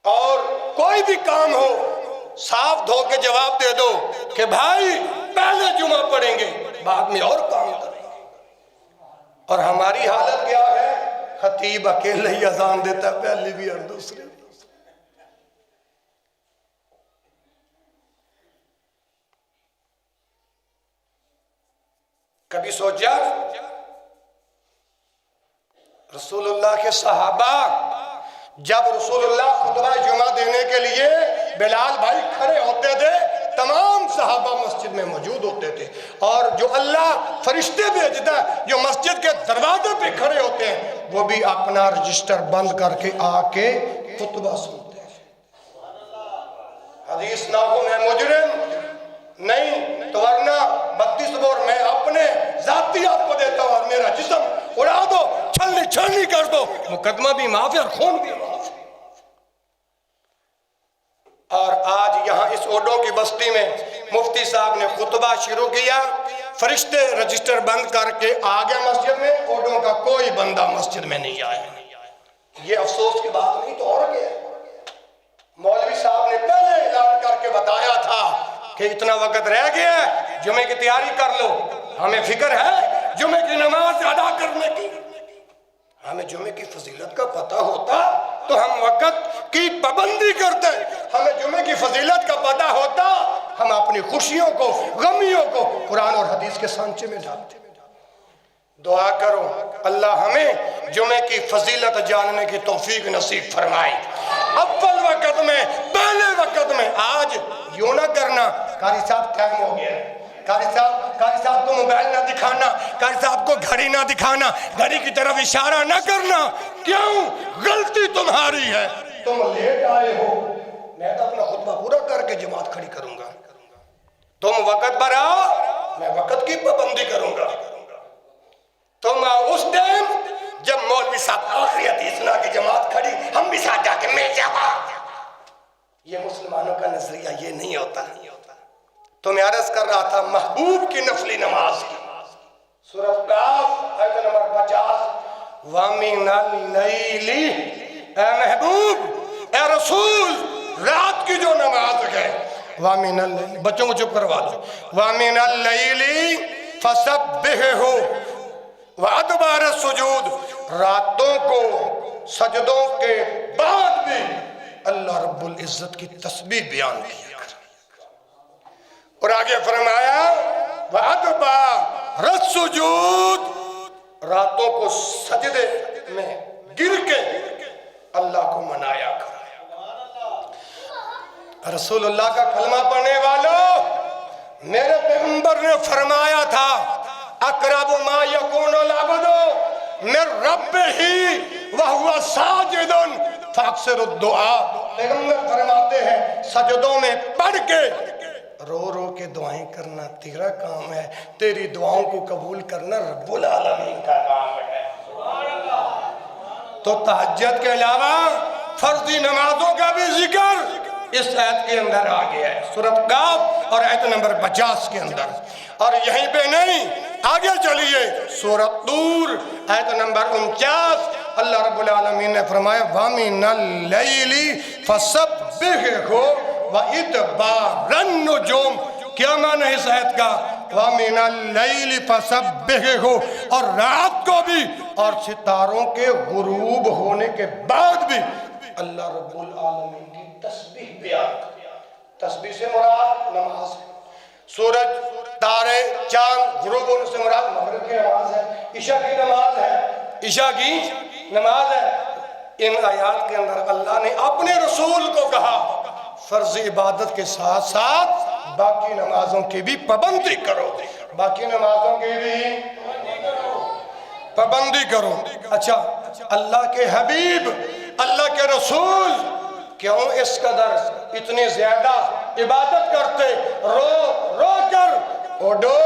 اور کوئی بھی کام ہو صاف دھو کے جواب دے دو کہ بھائی پہلے جمعہ پڑھیں گے، بعد میں اور کام کریں گے. اور ہماری حالت کیا ہے؟ خطیب اکیلے ہی اذان دیتا ہے، پہلی بھی اور دوسری بھی. کبھی سوچا رسول اللہ کے صحابہ جب رسول اللہ خطبہ جمعہ دینے کے لیے بلال بھائی کھڑے ہوتے تھے، تمام صحابہ مسجد میں موجود ہوتے تھے، اور جو اللہ فرشتے بھیجتا ہے جو مسجد کے دروازے پہ کھڑے ہوتے ہیں وہ بھی اپنا رجسٹر بند کر کے آ کے خطبہ سنتے ہیں. حدیث نہ ہو میں مجرم نہیں تو ورنہ 32 بور میں اپنے ذاتی آپ کو دیتا ہوں اور میرا جسم اڑا دو، چھلنی کر دو، مقدمہ بھی معاف ہے اور خون بھی معاف ہے. اور صاحب نے خطبہ شروع کیا، فرشتے رجسٹر بند کر کے آ گئے مسجد میں، اوڈوں کا کوئی بندہ مسجد میں نہیں آیا۔ یہ افسوس کی بات نہیں تو اور کیا ہے؟ مولوی صاحب نے پہلے اعلان کر کے بتایا تھا کہ اتنا وقت رہ گیا ہے، جمعے کی تیاری کر لو۔ ہمیں فکر ہے جمعے کی نماز ادا کرنے کی، ہمیں جمعے کی فضیلت کا پتہ ہوتا تو ہم وقت کی پابندی کرتے، ہمیں جمعے کی فضیلت کا پتہ ہوتا ہم اپنی خوشیوں کو غمیوں کو قرآن اور حدیث کے سانچے میں ڈالتے۔ دعا کرو اللہ ہمیں جمعے کی فضیلت جاننے کی توفیق نصیب فرمائے۔ اول وقت میں، پہلے وقت میں، آج یوں نہ کرنا قاری صاحب ٹائم ہو گیا ہے، قاری صاحب کو موبائل نہ دکھانا، قاری صاحب کو گھڑی نہ دکھانا، گھڑی کی طرف اشارہ نہ کرنا۔ کیوں؟ غلطی تمہاری ہے، تم لیٹ آئے ہو، میں تو اپنا خطبہ پورا کر کے جماعت کھڑی کروں گا۔ تم وقت پر آؤ، میں وقت کی پابندی کروں گا۔ تم اس ٹائم جب مولوی صاحب آخری حدیث سنا کے جماعت کھڑی، ہم بھی ساتھ جا کے میں جواب۔ یہ مسلمانوں کا نظریہ یہ نہیں ہوتا۔ تو میں عرض کر رہا تھا محبوب کی نفلی نماز کی، سورۃ قاف آیت نمبر 50، وَمِنَ اللَّيْلِ، اے محبوب، اے رسول، رات کی جو نماز ہے، وَمِنَ اللَّيْلِ، بچوں کو چپ کروا دو، وَمِنَ اللَّيْلِ فَسَبِّحْهُ وَأَدْبَارَ السُّجُودِ، راتوں کو سجدوں کے بعد بھی اللہ رب العزت کی تسبیح بیان کیا کر۔ اور آگے فرمایا وَأَدْبَارَ السُّجُودِ، راتوں کو سجدے میں گر کے اللہ کو منایا کر۔ رسول اللہ کا کلمہ پڑھنے والوں، میرے پیغمبر نے فرمایا تھا اقرب ما یکون العبد من ربہ وہو ساجد فاکثر الدعاء، پیغمبر فرماتے ہیں سجدوں میں پڑھ کے رو رو کے دعائیں کرنا تیرا کام ہے، تیری دعاؤں کو قبول کرنا رب العالمین کا کام ہے۔ تو تہجد کے علاوہ فرضی نمازوں کا بھی ذکر اس آیت کے اندر آ گیا ہے، سورۃ قاف اور آیت نمبر 50 کے اندر۔ اور یہیں پہ نہیں، آگے چلیے سورۃ طور آیت نمبر 49، اللہ رب العالمین نے فرمایا وَمِنَ اللَّيْلِ فَسَبِّحْهُ وَإِدْبَارَ النُّجُومِ، کیا معنی ہے اس آیت کا؟ وَمِنَ اللَّيْلِ فَسَبِّحْهُ، اور رات کو بھی اور ستاروں کے غروب ہونے کے بعد بھی اللہ رب العالمین کی تسبیح بیان کر۔ تسبیح سے مراد نماز ہے، سورج، تارے، چاند غروب ہونے سے مراد مغرب کی نماز ہے، عشاء کی نماز ہے، عشاء کی نماز ہے۔ ان آیات کے اندر اللہ نے اپنے رسول کو کہا فرض عبادت کے ساتھ ساتھ باقی نمازوں کی بھی پابندی کرو، باقی نمازوں کی بھی پابندی کرو۔ اچھا، اللہ کے حبیب، اللہ کے رسول کیوں اس قدر اتنی زیادہ عبادت کرتے؟ رو رو کر اوڈو،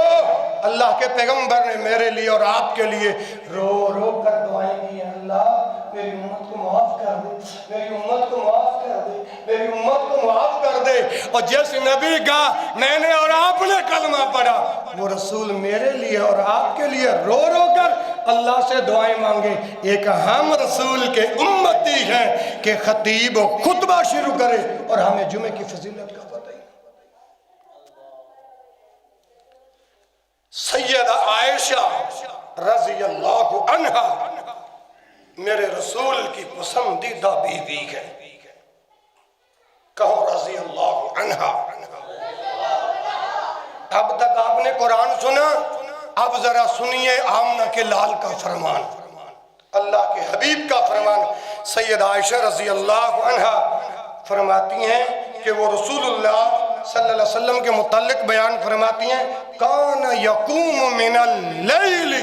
اللہ کے پیغمبر نے میرے لیے اور آپ کے لیے رو رو کر دعائیں کی ہیں، اللہ میری امت کو معاف کر دے، میری امت کو معاف کر دے، میری امت کو معاف کر دے۔ اور جس نبی کا میں نے اور آپ نے کلمہ پڑھا، وہ رسول میرے لیے اور آپ کے لیے رو رو کر اللہ سے دعائیں مانگے۔ ایک ہم رسول کے امتی ہیں کہ خطیب و خطبہ شروع کرے اور ہمیں جمعے کی فضیلت کا پتہ ہی۔ سیدہ عائشہ رضی اللہ عنہا میرے رسول کی پسندیدہ بیوی ہے، کہو رضی اللہ عنہا۔ اب تک آپ نے قرآن سنا، اب ذرا سنیے آمنہ کے لال کا فرمان، اللہ کے حبیب کا فرمان۔ سیدہ عائشہ رضی اللہ عنہا فرماتی ہیں کہ وہ رسول اللہ صلی اللہ علیہ وسلم کے متعلق بیان فرماتی ہیں کان یقوم من اللیل،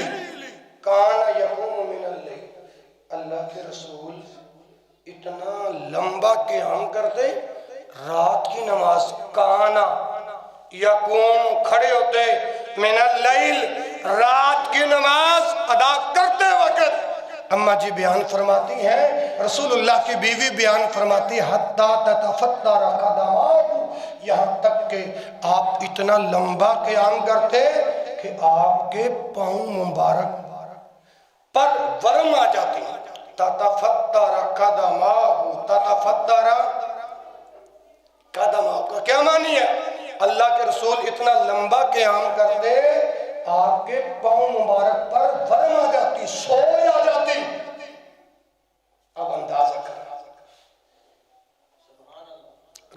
کان یقوم من اللیل، اللہ کے رسول اتنا لمبا قیام کرتے، رات کی نماز، کانا یقوم کھڑے ہوتے، من اللیل رات کی نماز ادا کرتے وقت۔ اماں جی بیان فرماتی ہیں، رسول اللہ کی بیوی بیان فرماتی ہے حتی تتفتر قدماہ، یہاں تک کہ آپ اتنا لمبا قیام کرتے کہ آپ کے پاؤں مبارک پر ورم آ جاتی ہیں. تتفتر قدماہ، تتفتر قدماہ کا کیا معنی ہے؟ اللہ کے رسول اتنا لمبا قیام کرتے آپ کے پاؤں مبارک پر ورم آ جاتی، سوئے آ جاتی. اب اندازہ کریں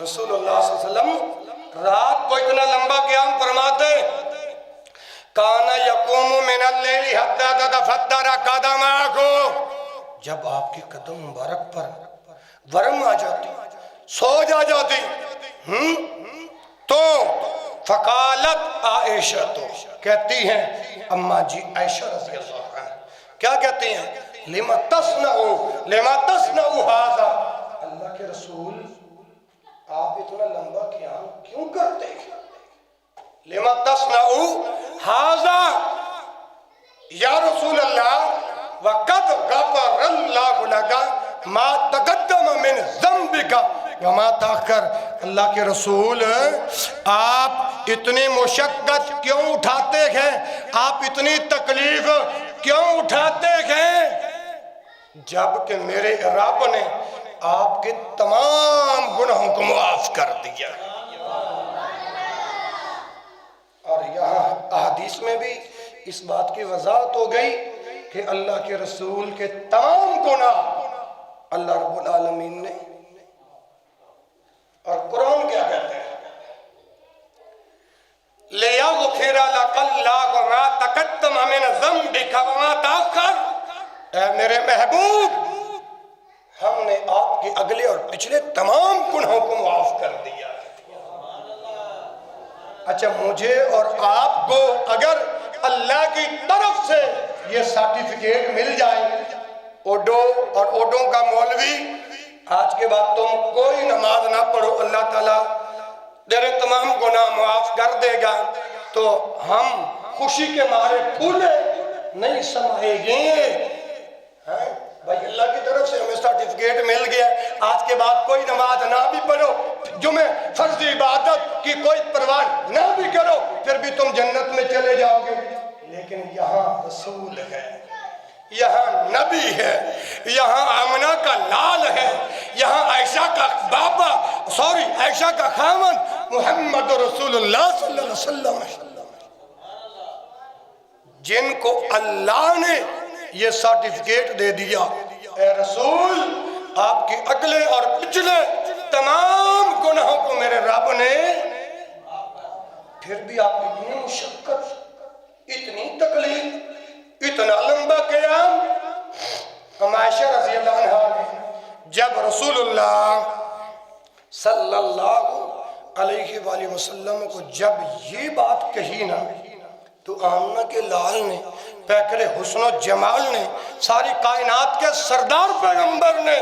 رسول اللہ صلی اللہ علیہ وسلم رات کو اتنا لمبا قیام فرماتے. کانا یقوم من اللیل حتی تتفتر قدماہ، جب آپ کی قدم مبارک پر ورم آ جاتی، سوج آ جاتی تو فقالت عائشہ، تو کہتی ہیں اماں جی عائشہ رضی اللہ عنہ کیا کہتی ہیں؟ لما تصنعوا ھذا، اللہ کے رسول آپ اتنا لمبا قیام کیوں کرتے ہیں؟ لما تصنعوا ھذا یا رسول اللہ وقد غفر اللہ لک ما تقدم من ذنبک وما تاخر. اللہ کے رسول آپ اتنی مشقت کیوں اٹھاتے ہیں، آپ اتنی تکلیف کیوں اٹھاتے ہیں، جبکہ میرے رب نے آپ کے تمام گناہوں کو معاف کر دیا. اور یہاں احادیث میں بھی اس بات کی وضاحت ہو گئی کہ اللہ کے رسول کے تمام گناہ اللہ رب العالمین نے. اور قرآن کیا کہتے ہیں؟ لِيَغْفِرَ لَكَ اللَّهُ مَا تَقَدَّمَ مِنْ ذَنبِكَ وَمَا تَأَخَّرَ، اے میرے محبوب ہم نے آپ کے اگلے اور پچھلے تمام گناہوں کو معاف کر دیا. اچھا مجھے اور آپ کو اگر اللہ کی طرف سے یہ سرٹیفکیٹ مل جائے، اوڈو اور اوڈوں کا مولوی آج کے بعد تم کوئی نماز نہ پڑھو، اللہ تعالیٰ تیرے تمام گناہ معاف کر دے گا، تو ہم خوشی کے مارے پھولے نہیں سمائے گے. بھائی اللہ کی طرف سے ہمیں سرٹیفکیٹ مل گیا، آج کے بعد کوئی نماز نہ بھی پڑھو، جمعہ فرض عبادت کی کوئی پرواہ نہ بھی کرو، پھر بھی تم جنت میں چلے جاؤ گے. لیکن یہاں رسول ہے، یہاں نبی ہے، یہاں آمنہ کا لال ہے، یہاں عائشہ کا بابا عائشہ کا خاوند محمد رسول اللہ صلی اللہ علیہ وسلم جن کو اللہ نے یہ سرٹیفکیٹ دے دیا، اے رسول آپ کے اگلے اور پچھلے تمام گناہوں کو میرے رب نے، پھر بھی آپ اتنی مشقت، اتنی تکلیف، اتنا لمبا قیام. عائشہ رضی اللہ عنہ نے جب رسول اللہ صلی اللہ علیہ وآلہ وسلم کو جب یہ بات کہی نا، تو آمنہ کے لال نے، پیکر حسن و جمال نے، ساری کائنات کے سردار پیغمبر نے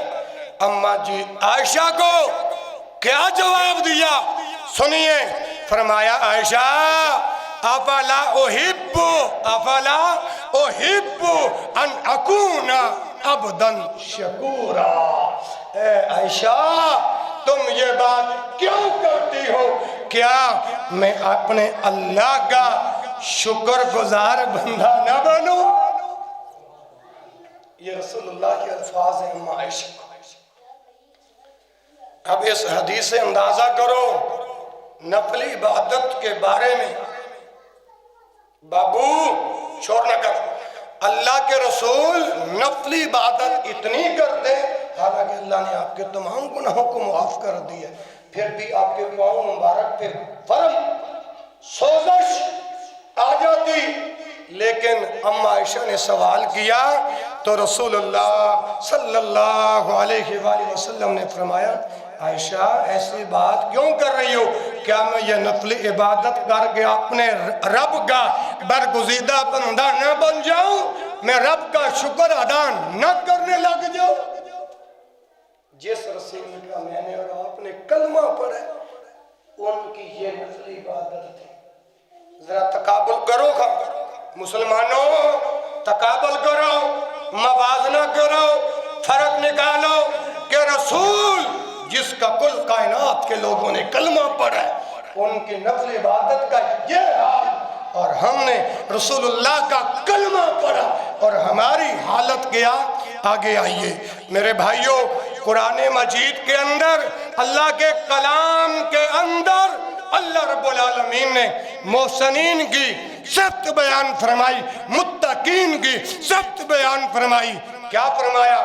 اماں جی عائشہ کو کیا جواب دیا سنیے. فرمایا عائشہ افلا احب ان اکون عبدا شکورا. اے عائشہ تم یہ بات کیوں کرتی ہو، کیا میں اپنے اللہ کا شکر گزار بندہ نہ بنوں؟ یہ رسول اللہ کے الفاظ ہیں اماں عائشہ. اب اس حدیث سے اندازہ کرو نفلی عبادت کے بارے میں. بابو شور نہ کر، اللہ کے رسول نفلی عبادت اتنی کرتے، حالانکہ اللہ نے آپ کے تمام گناہوں کو معاف کر دیا، پھر بھی آپ کے پاؤں مبارک پہ ورم، سوزش آ جاتی. لیکن اماں عائشہ نے سوال کیا تو رسول اللہ صلی اللہ علیہ وآلہ وسلم نے فرمایا عائشہ ایسی بات کیوں کر رہی ہو، کیا میں یہ نفلی عبادت کر کے اپنے رب کا برگزیدہ بندہ نہ بن جاؤں، میں رب کا شکر ادا نہ کرنے لگ جاؤں؟ جس رسول کا میں نے اور آپ نے کلمہ پڑھا ان کی یہ نفلی عبادت تھی. ذرا تقابل کرو مسلمانوں، تقابل کرو، موازنہ کرو، فرق نکالو کہ رسول جس کا کل کائنات کے لوگوں نے کلمہ پڑھا ہے ان کی نفل عبادت کا یہ حال، اور ہم نے رسول اللہ کا کلمہ پڑھا اور ہماری حالت کیا۔ آگے آئیے میرے بھائیوں، قرآن مجید کے اندر، اللہ کے کلام کے اندر اللہ رب العالمین نے محسنین کی صفت بیان فرمائی، متقین کی صفت بیان فرمائی۔ کیا فرمایا؟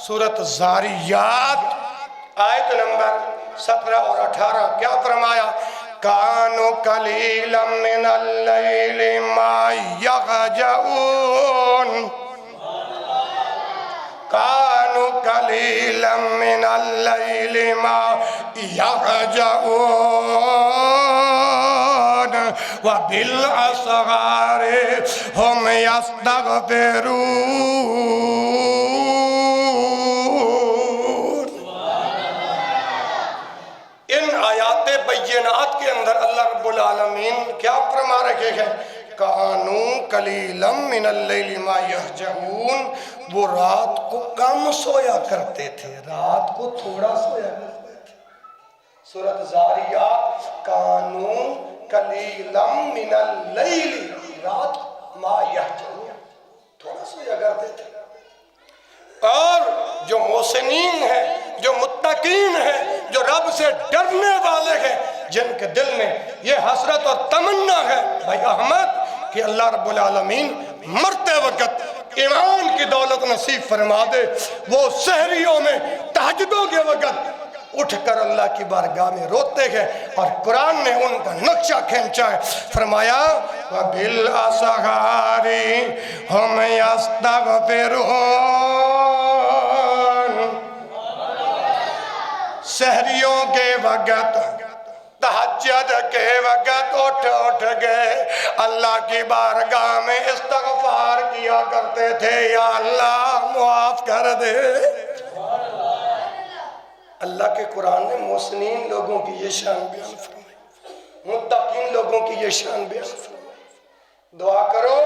سورۃ الذاریات آیت نمبر 17 اور 18 کیا فرمایا؟ کانوا قلیلا من اللیل ما یہجعون، کانوا قلیلا من اللیل ما یہجعون وبالاسحار هم یستغفرون۔ ان آیات بینات کے اندر اللہ رب العالمین کیا فرما رہے ہیں؟ کانوا قلیلا من اللیل ما یہجعون، وہ رات کو کم سویا کرتے تھے، رات کو تھوڑا سویا کرتے تھے۔ سورۃ الذاریات، کانوا قلیلا من اللیل، رات ما یہجعون، تھوڑا سویا کرتے تھے۔ اور جو محسنین ہیں، جو متقین ہیں، جو رب سے ڈرنے والے ہیں، جن کے دل میں یہ حسرت اور تمنا ہے بھائی احمد کہ اللہ رب العالمین مرتے وقت ایمان کی دولت نصیب فرما دے، وہ سحریوں میں تہجدوں کے وقت اٹھ کر اللہ کی بارگاہ میں روتے ہیں، اور قرآن نے ان کا نقشہ کھینچا ہے، فرمایا وَبِالْأَسْحَارِ هُمْ يَسْتَغْفِرُونَ، سحریوں کے وقت، تہجد کے وقت اٹھ گئے اللہ کی بارگاہ میں استغفار کیا کرتے تھے، یا اللہ معاف کر دے۔ اللہ کے قرآن نے محسنین لوگوں کی یہ شان بیان فرمائی، متقین لوگوں کی یہ شان بیان فرمائی۔ دعا کرو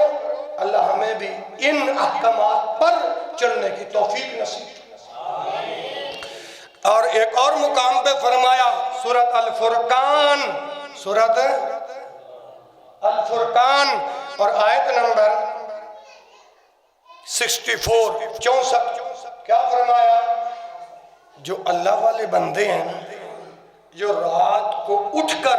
اللہ ہمیں بھی ان احکامات پر چلنے کی توفیق نصیب۔ اور ایک اور مقام پہ فرمایا سورۃ الفرقان، سورۃ الفرقان اور آیت نمبر 64 کیا فرمایا؟ جو اللہ والے بندے ہیں، جو رات کو اٹھ کر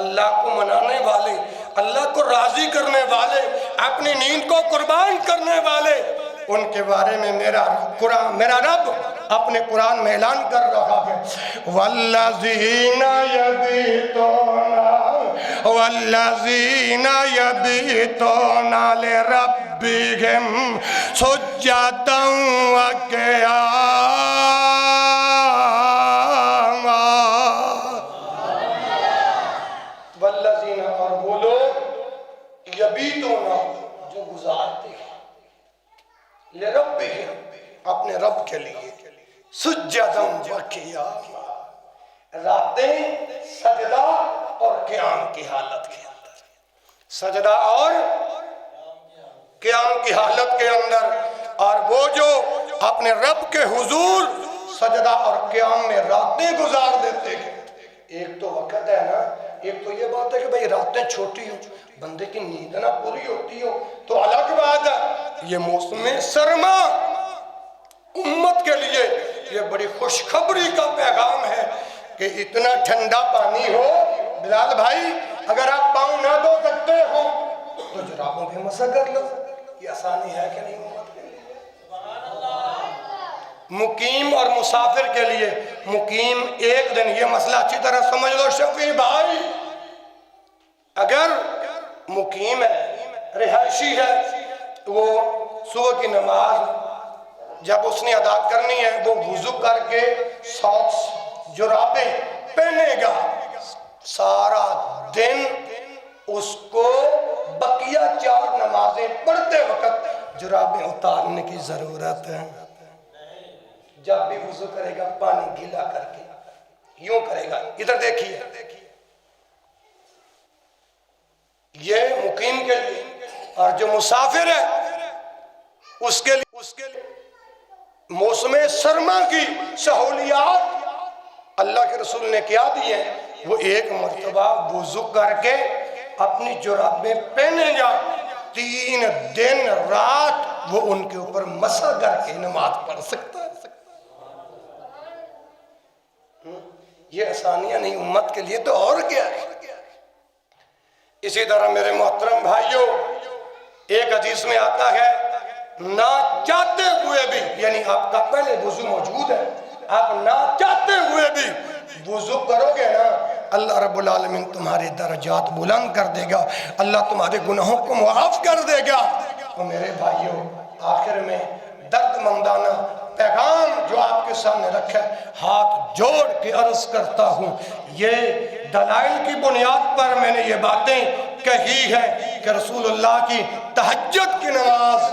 اللہ کو منانے والے، اللہ کو راضی کرنے والے، اپنی نیند کو قربان کرنے والے، ان کے بارے میں میرا رب اپنے قرآن میں اعلان کر رہا ہے وَالَّذِينَ يَبِيتُونَ لِرَبِّهِمْ سُجَّدًا وَقِيَامًا۔ وَالَّذِينَ، اور وہ لوگ، یبیتون، جو گزارتے ہیں، لِرَبِّهِمْ، اپنے رب کے لیے، سجداً وقیاما، راتیں سجدہ اور قیام کی حالت کے اندر، سجدہ اور قیام کی حالت کے اندر۔ اور وہ جو اپنے رب کے حضور سجدہ اور قیام میں راتیں گزار دیتے ہیں، ایک تو وقت ہے نا، ایک تو یہ بات ہے کہ بھئی راتیں چھوٹی ہوں، بندے کی نیند نہ پوری ہوتی ہو تو الگ بات ہے۔ یہ موسم سرما امت کے لیے یہ بڑی خوشخبری کا پیغام ہے کہ اتنا ٹھنڈا پانی ہو، بلال بھائی اگر آپ پاؤں نہ دھو سکتے ہو تو جرابوں پہ مسح کر لو، یہ آسانی ہے کہ نہیں امت کے لیے؟ مقیم اور مسافر کے لیے، مقیم ایک دن، یہ مسئلہ اچھی طرح سمجھ لو شفیع بھائی، اگر مقیم ہے، رہائشی ہے، وہ صبح کی نماز جب اس نے ادا کرنی ہے وہ وضو کر کے ساکس جرابیں پہنے گا، سارا دن اس کو بقیہ 4 نمازیں پڑھتے وقت جرابیں اتارنے کی ضرورت ہے۔ جب بھی وضو کرے گا پانی گیلا کر کے یوں کرے گا۔ ادھر دیکھیے، یہ مقیم کے لیے، اور جو مسافر ہے اس کے لیے موسم سرما کی سہولیات اللہ کے رسول نے کیا دی ہیں؟ وہ ایک مرتبہ وضو کر کے اپنی جرابیں پہنے گا، 3 دن رات وہ ان کے اوپر مسح کر کے نماز پڑھ سکتا ہے۔ یہ آسانیاں نہیں امت کے لیے تو اور کیا ہے۔ اسی طرح میرے محترم بھائیوں، ایک حدیث میں آتا ہے نہ چاہتے ہوئے بھی، یعنی آپ کا پہلے وضو موجود ہے، آپ نہ چاہتے ہوئے بھی وضو کرو گے نا، اللہ رب العالمین تمہارے درجات بلند کر دے گا، اللہ تمہارے گناہوں کو معاف کر دے گا۔ تو میرے بھائیوں، آخر میں درد مندانہ پیغام جو آپ کے سامنے رکھا ہے، ہاتھ جوڑ کے عرض کرتا ہوں، یہ دلائل کی بنیاد پر میں نے یہ باتیں کہی ہے کہ رسول اللہ کی تہجد کی نماز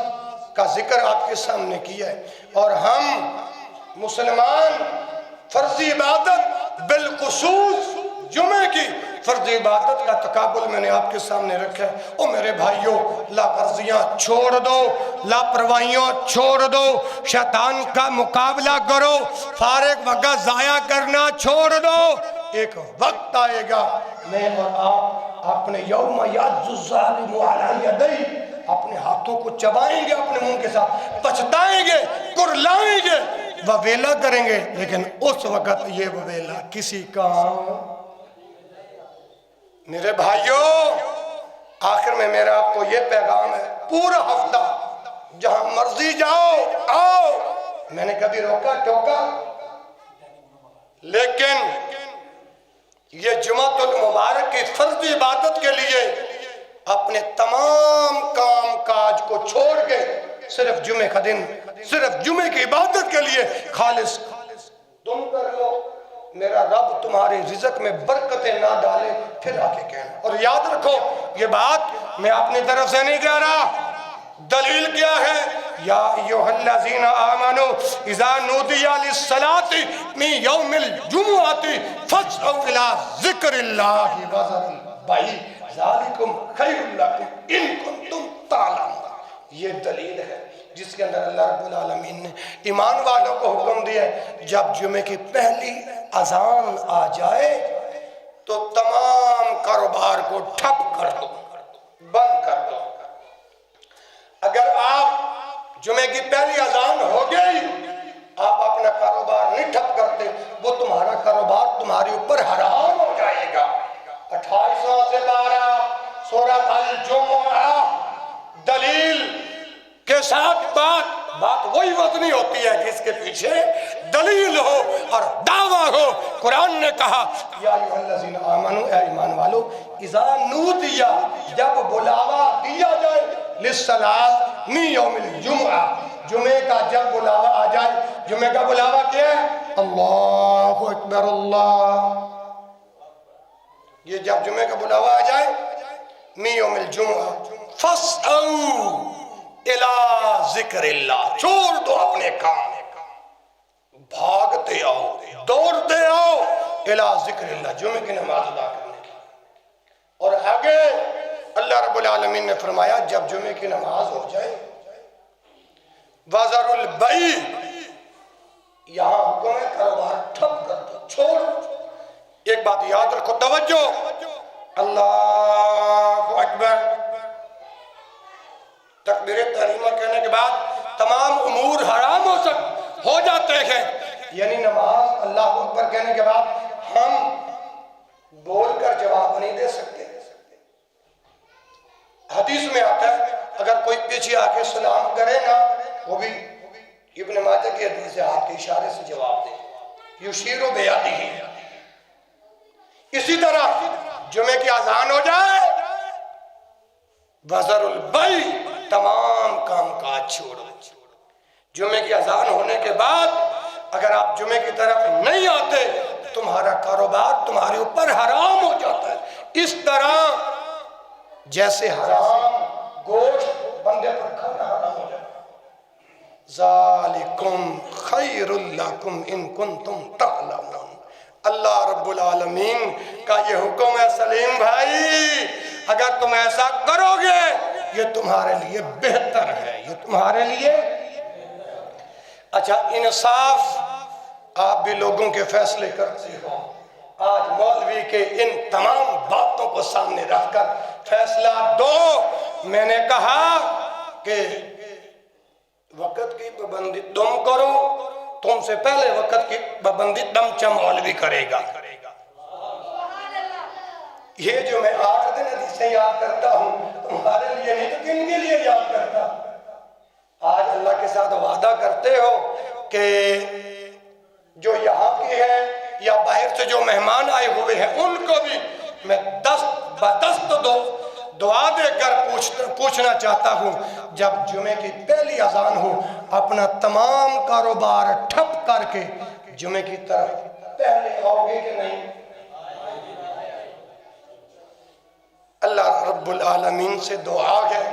کا ذکر آپ کے سامنے کیا ہے، اور ہم مسلمان فرضی عبادت بالخصوص جمعے کی فرضی عبادت کا تقابل میں نے آپ کے سامنے رکھا ہے۔ او میرے بھائیوں، لاپرواہیاں چھوڑ دو، لاپرواہیوں چھوڑ دو، شیطان کا مقابلہ کرو، فارغ وقت ضائع کرنا چھوڑ دو۔ ایک وقت آئے گا میں اور آپ اپنے یوم یعض الظالم علی یدیہ، اپنے ہاتھوں کو چبائیں گے اپنے منہ کے ساتھ، پچھتائیں گے، کرلائیں گے، وویلا کریں گے، لیکن اس وقت یہ وویلا کسی کام۔ میرے بھائیوں، آخر میں میرا آپ کو یہ پیغام ہے، پورا ہفتہ جہاں مرضی جاؤ آؤ، میں نے کبھی روکا ٹوکا، لیکن یہ جمعۃ المبارک کی فرضی عبادت کے لیے اپنے تمام کام کاج کو چھوڑ کے صرف جمعے کا دن، صرف جمعے کی عبادت کے لیے خالص تم کر لو، میرا رب تمہارے رزق میں برکتیں نہ ڈالے، پھر آ کے کہنا۔ اور یاد رکھو یہ بات میں اپنی طرف سے نہیں کہہ رہا، دلیل کیا ہے؟ یا ایھا الذین آمنوا اذا نودی للصلاۃ من یوم الجمعۃ فاسعوا الی ذکر اللہ وذروا البیع ذالکم خیر لکم ان کنتم تعلمون۔ یہ دلیل ہے جس کے اندر اللہ رب العالمین نے ایمان والوں کو حکم دیا ہے، جب جمعے کی پہلی اذان آ جائے تو تمام کاروبار کو ٹھپ کر دو، بند کر دو۔ اگر آپ جمعے کی پہلی اذان ہو گئی، آپ اپنا کاروبار نہیں ٹھپ کرتے، وہ تمہارا کاروبار تمہارے اوپر حرام ہو جائے گا۔ 28 سے 12 سورۃ الجمعہ دلیل کے ساتھ بات وہی وزنی ہوتی ہے جس کے پیچھے دلیل ہو اور دعویٰ ہو۔ قرآن نے کہا یا ایھا الذین آمنوا، اے ایمان والو، اذا نودی، جب بلاوا دیا جائے، للصلاۃ من یوم الجمعہ، جمعے کا جب بلاوا آ جائے، جمعے کا بلاوا کیا ہے؟ اللہ اکبر اللہ، یہ جب جمعے کا بلاوا آ جائے من یوم الجمعہ فاسعوا الی ذکر اللہ، چھوڑ دو اپنے کام، بھاگتے آؤ، دوڑتے آؤ الی ذکر اللہ، جمعے کی نماز ادا کرنے کی۔ اور آگے اللہ رب العالمین نے فرمایا جب جمعے کی نماز ہو جائے، وذروا البیع، یہاں حکم ہے کاروبار ٹھپ کر دو، چھوڑ۔ ایک بات یاد رکھو، توجہ، اللہ اکبر، تکبیر تحریمہ کہنے کے بعد تمام امور حرام ہو جاتے ہیں، یعنی نماز اللہ اکبر کہنے کے بعد ہم بول کر جواب نہیں دے سکتے۔ حدیث میں آتا ہے اگر کوئی پیچھے آ کے سلام کرے نا، وہ بھی ابن ماجہ کی حدیث ہے، ہاتھ کے اشارے سے جواب دے، یشیر بیدہ۔ اسی طرح جمعے کی اذان ہو جائے، وذروا البیع، تمام کام کاج چھوڑو۔ جمعے کی اذان ہونے کے بعد اگر آپ جمعے کی طرف نہیں آتے، تمہارا کاروبار تمہارے اوپر حرام ہو جاتا ہے، اس طرح جیسے حرام گوشت بندے پر کھانا حرام ہو جاتا ہے۔ ذالکم خیر لکم ان کنتم تعلمون۔ اللہ رب العالمین کا یہ حکم ہے سلیم بھائی، اگر تم ایسا کرو گے یہ تمہارے لیے بہتر ہے، یہ تمہارے لیے۔ اچھا، انصاف، آپ بھی لوگوں کے فیصلے کرتے ہو، آج مولوی کے ان تمام باتوں کو سامنے رکھ کر فیصلہ دو۔ میں نے کہا کہ وقت کی پابندی تم کرو، تم سے پہلے وقت کی پابندی دمچہ مولوی کرے گا۔ یہ جو میں 8 دن حدیثیں یاد کرتا ہوں تمہارے لیے نہیں تو کن کے لیے یاد کرتا؟ آج اللہ کے ساتھ وعدہ کرتے ہو کہ جو یہاں کی ہے یا باہر سے جو مہمان آئے ہوئے ہیں ان کو بھی میں دست بدست دعا دے کر پوچھنا چاہتا ہوں، جب جمعے کی پہلی اذان ہو اپنا تمام کاروبار ٹھپ کر کے جمعے کی طرف پہلے آؤ گے کہ نہیں؟ اللہ رب العالمین سے دعا ہے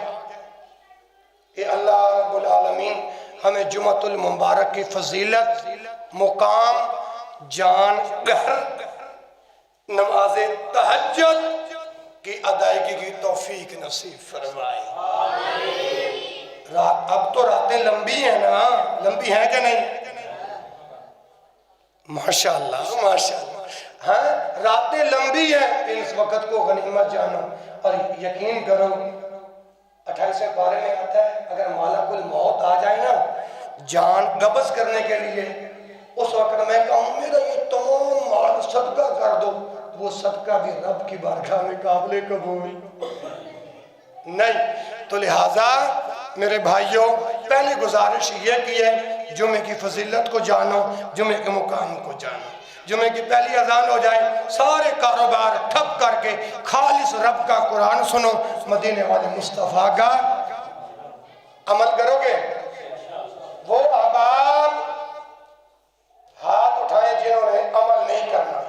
کہ اللہ رب العالمین ہمیں جمعۃ المبارک کی فضیلت، مقام، جان گھر، نماز تہجد کی ادائیگی کی توفیق نصیب فرمائے۔ اب تو راتیں لمبی ہیں نا، لمبی ہیں کہ نہیں؟ ماشاءاللہ ماشاءاللہ، ہاں راتیں لمبی ہیں، اس وقت کو غنیمت جانو اور یقین کرو 28 پارے میں آتا ہے اگر مالک الموت آ جائے نا جان قبض کرنے کے لیے، اس وقت میں کہوں میرا یہ تمام مال صدقہ کر دو، وہ صدقہ بھی رب کی بارگاہ میں قابل قبول نہیں۔ تو لہٰذا میرے بھائیوں پہلی گزارش یہ کی ہے جمعے کی فضیلت کو جانو، جمعے کے مقام کو جانو۔ جمعے کی پہلی اذان ہو جائے سارے کاروبار ٹھپ کر کے خالص رب کا قرآن سنو، مدینے والے مصطفیٰ کا عمل کرو گے۔ وہ احباب ہاتھ اٹھائیں جنہوں نے عمل نہیں کرنا،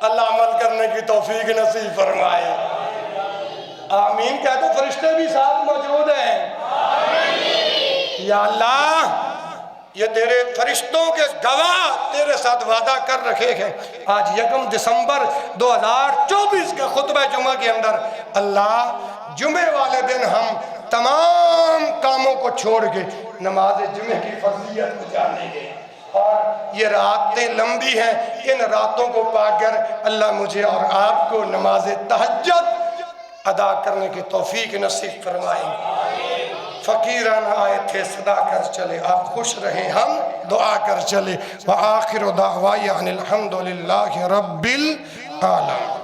اللہ عمل کرنے کی توفیق نصیب فرمائے۔ آمین کہہ دو، فرشتے بھی ساتھ موجود ہیں۔ یا اللہ یہ تیرے فرشتوں کے گواہ تیرے ساتھ وعدہ کر رکھے ہیں، آج 1 دسمبر 2024 کے خطبہ جمعہ کے اندر اللہ جمعے والے دن ہم تمام کاموں کو چھوڑ کے نماز جمعے کی فضیلت کو جانیں گے، اور یہ راتیں لمبی ہیں، ان راتوں کو پا کر اللہ مجھے اور آپ کو نماز تہجد ادا کرنے کی توفیق نصیب فرمائیں۔ فقیران آئے تھے صدا کر چلے، آپ خوش رہیں ہم دعا کر چلے۔ وآخر دعوانا الحمدللہ رب العالمین۔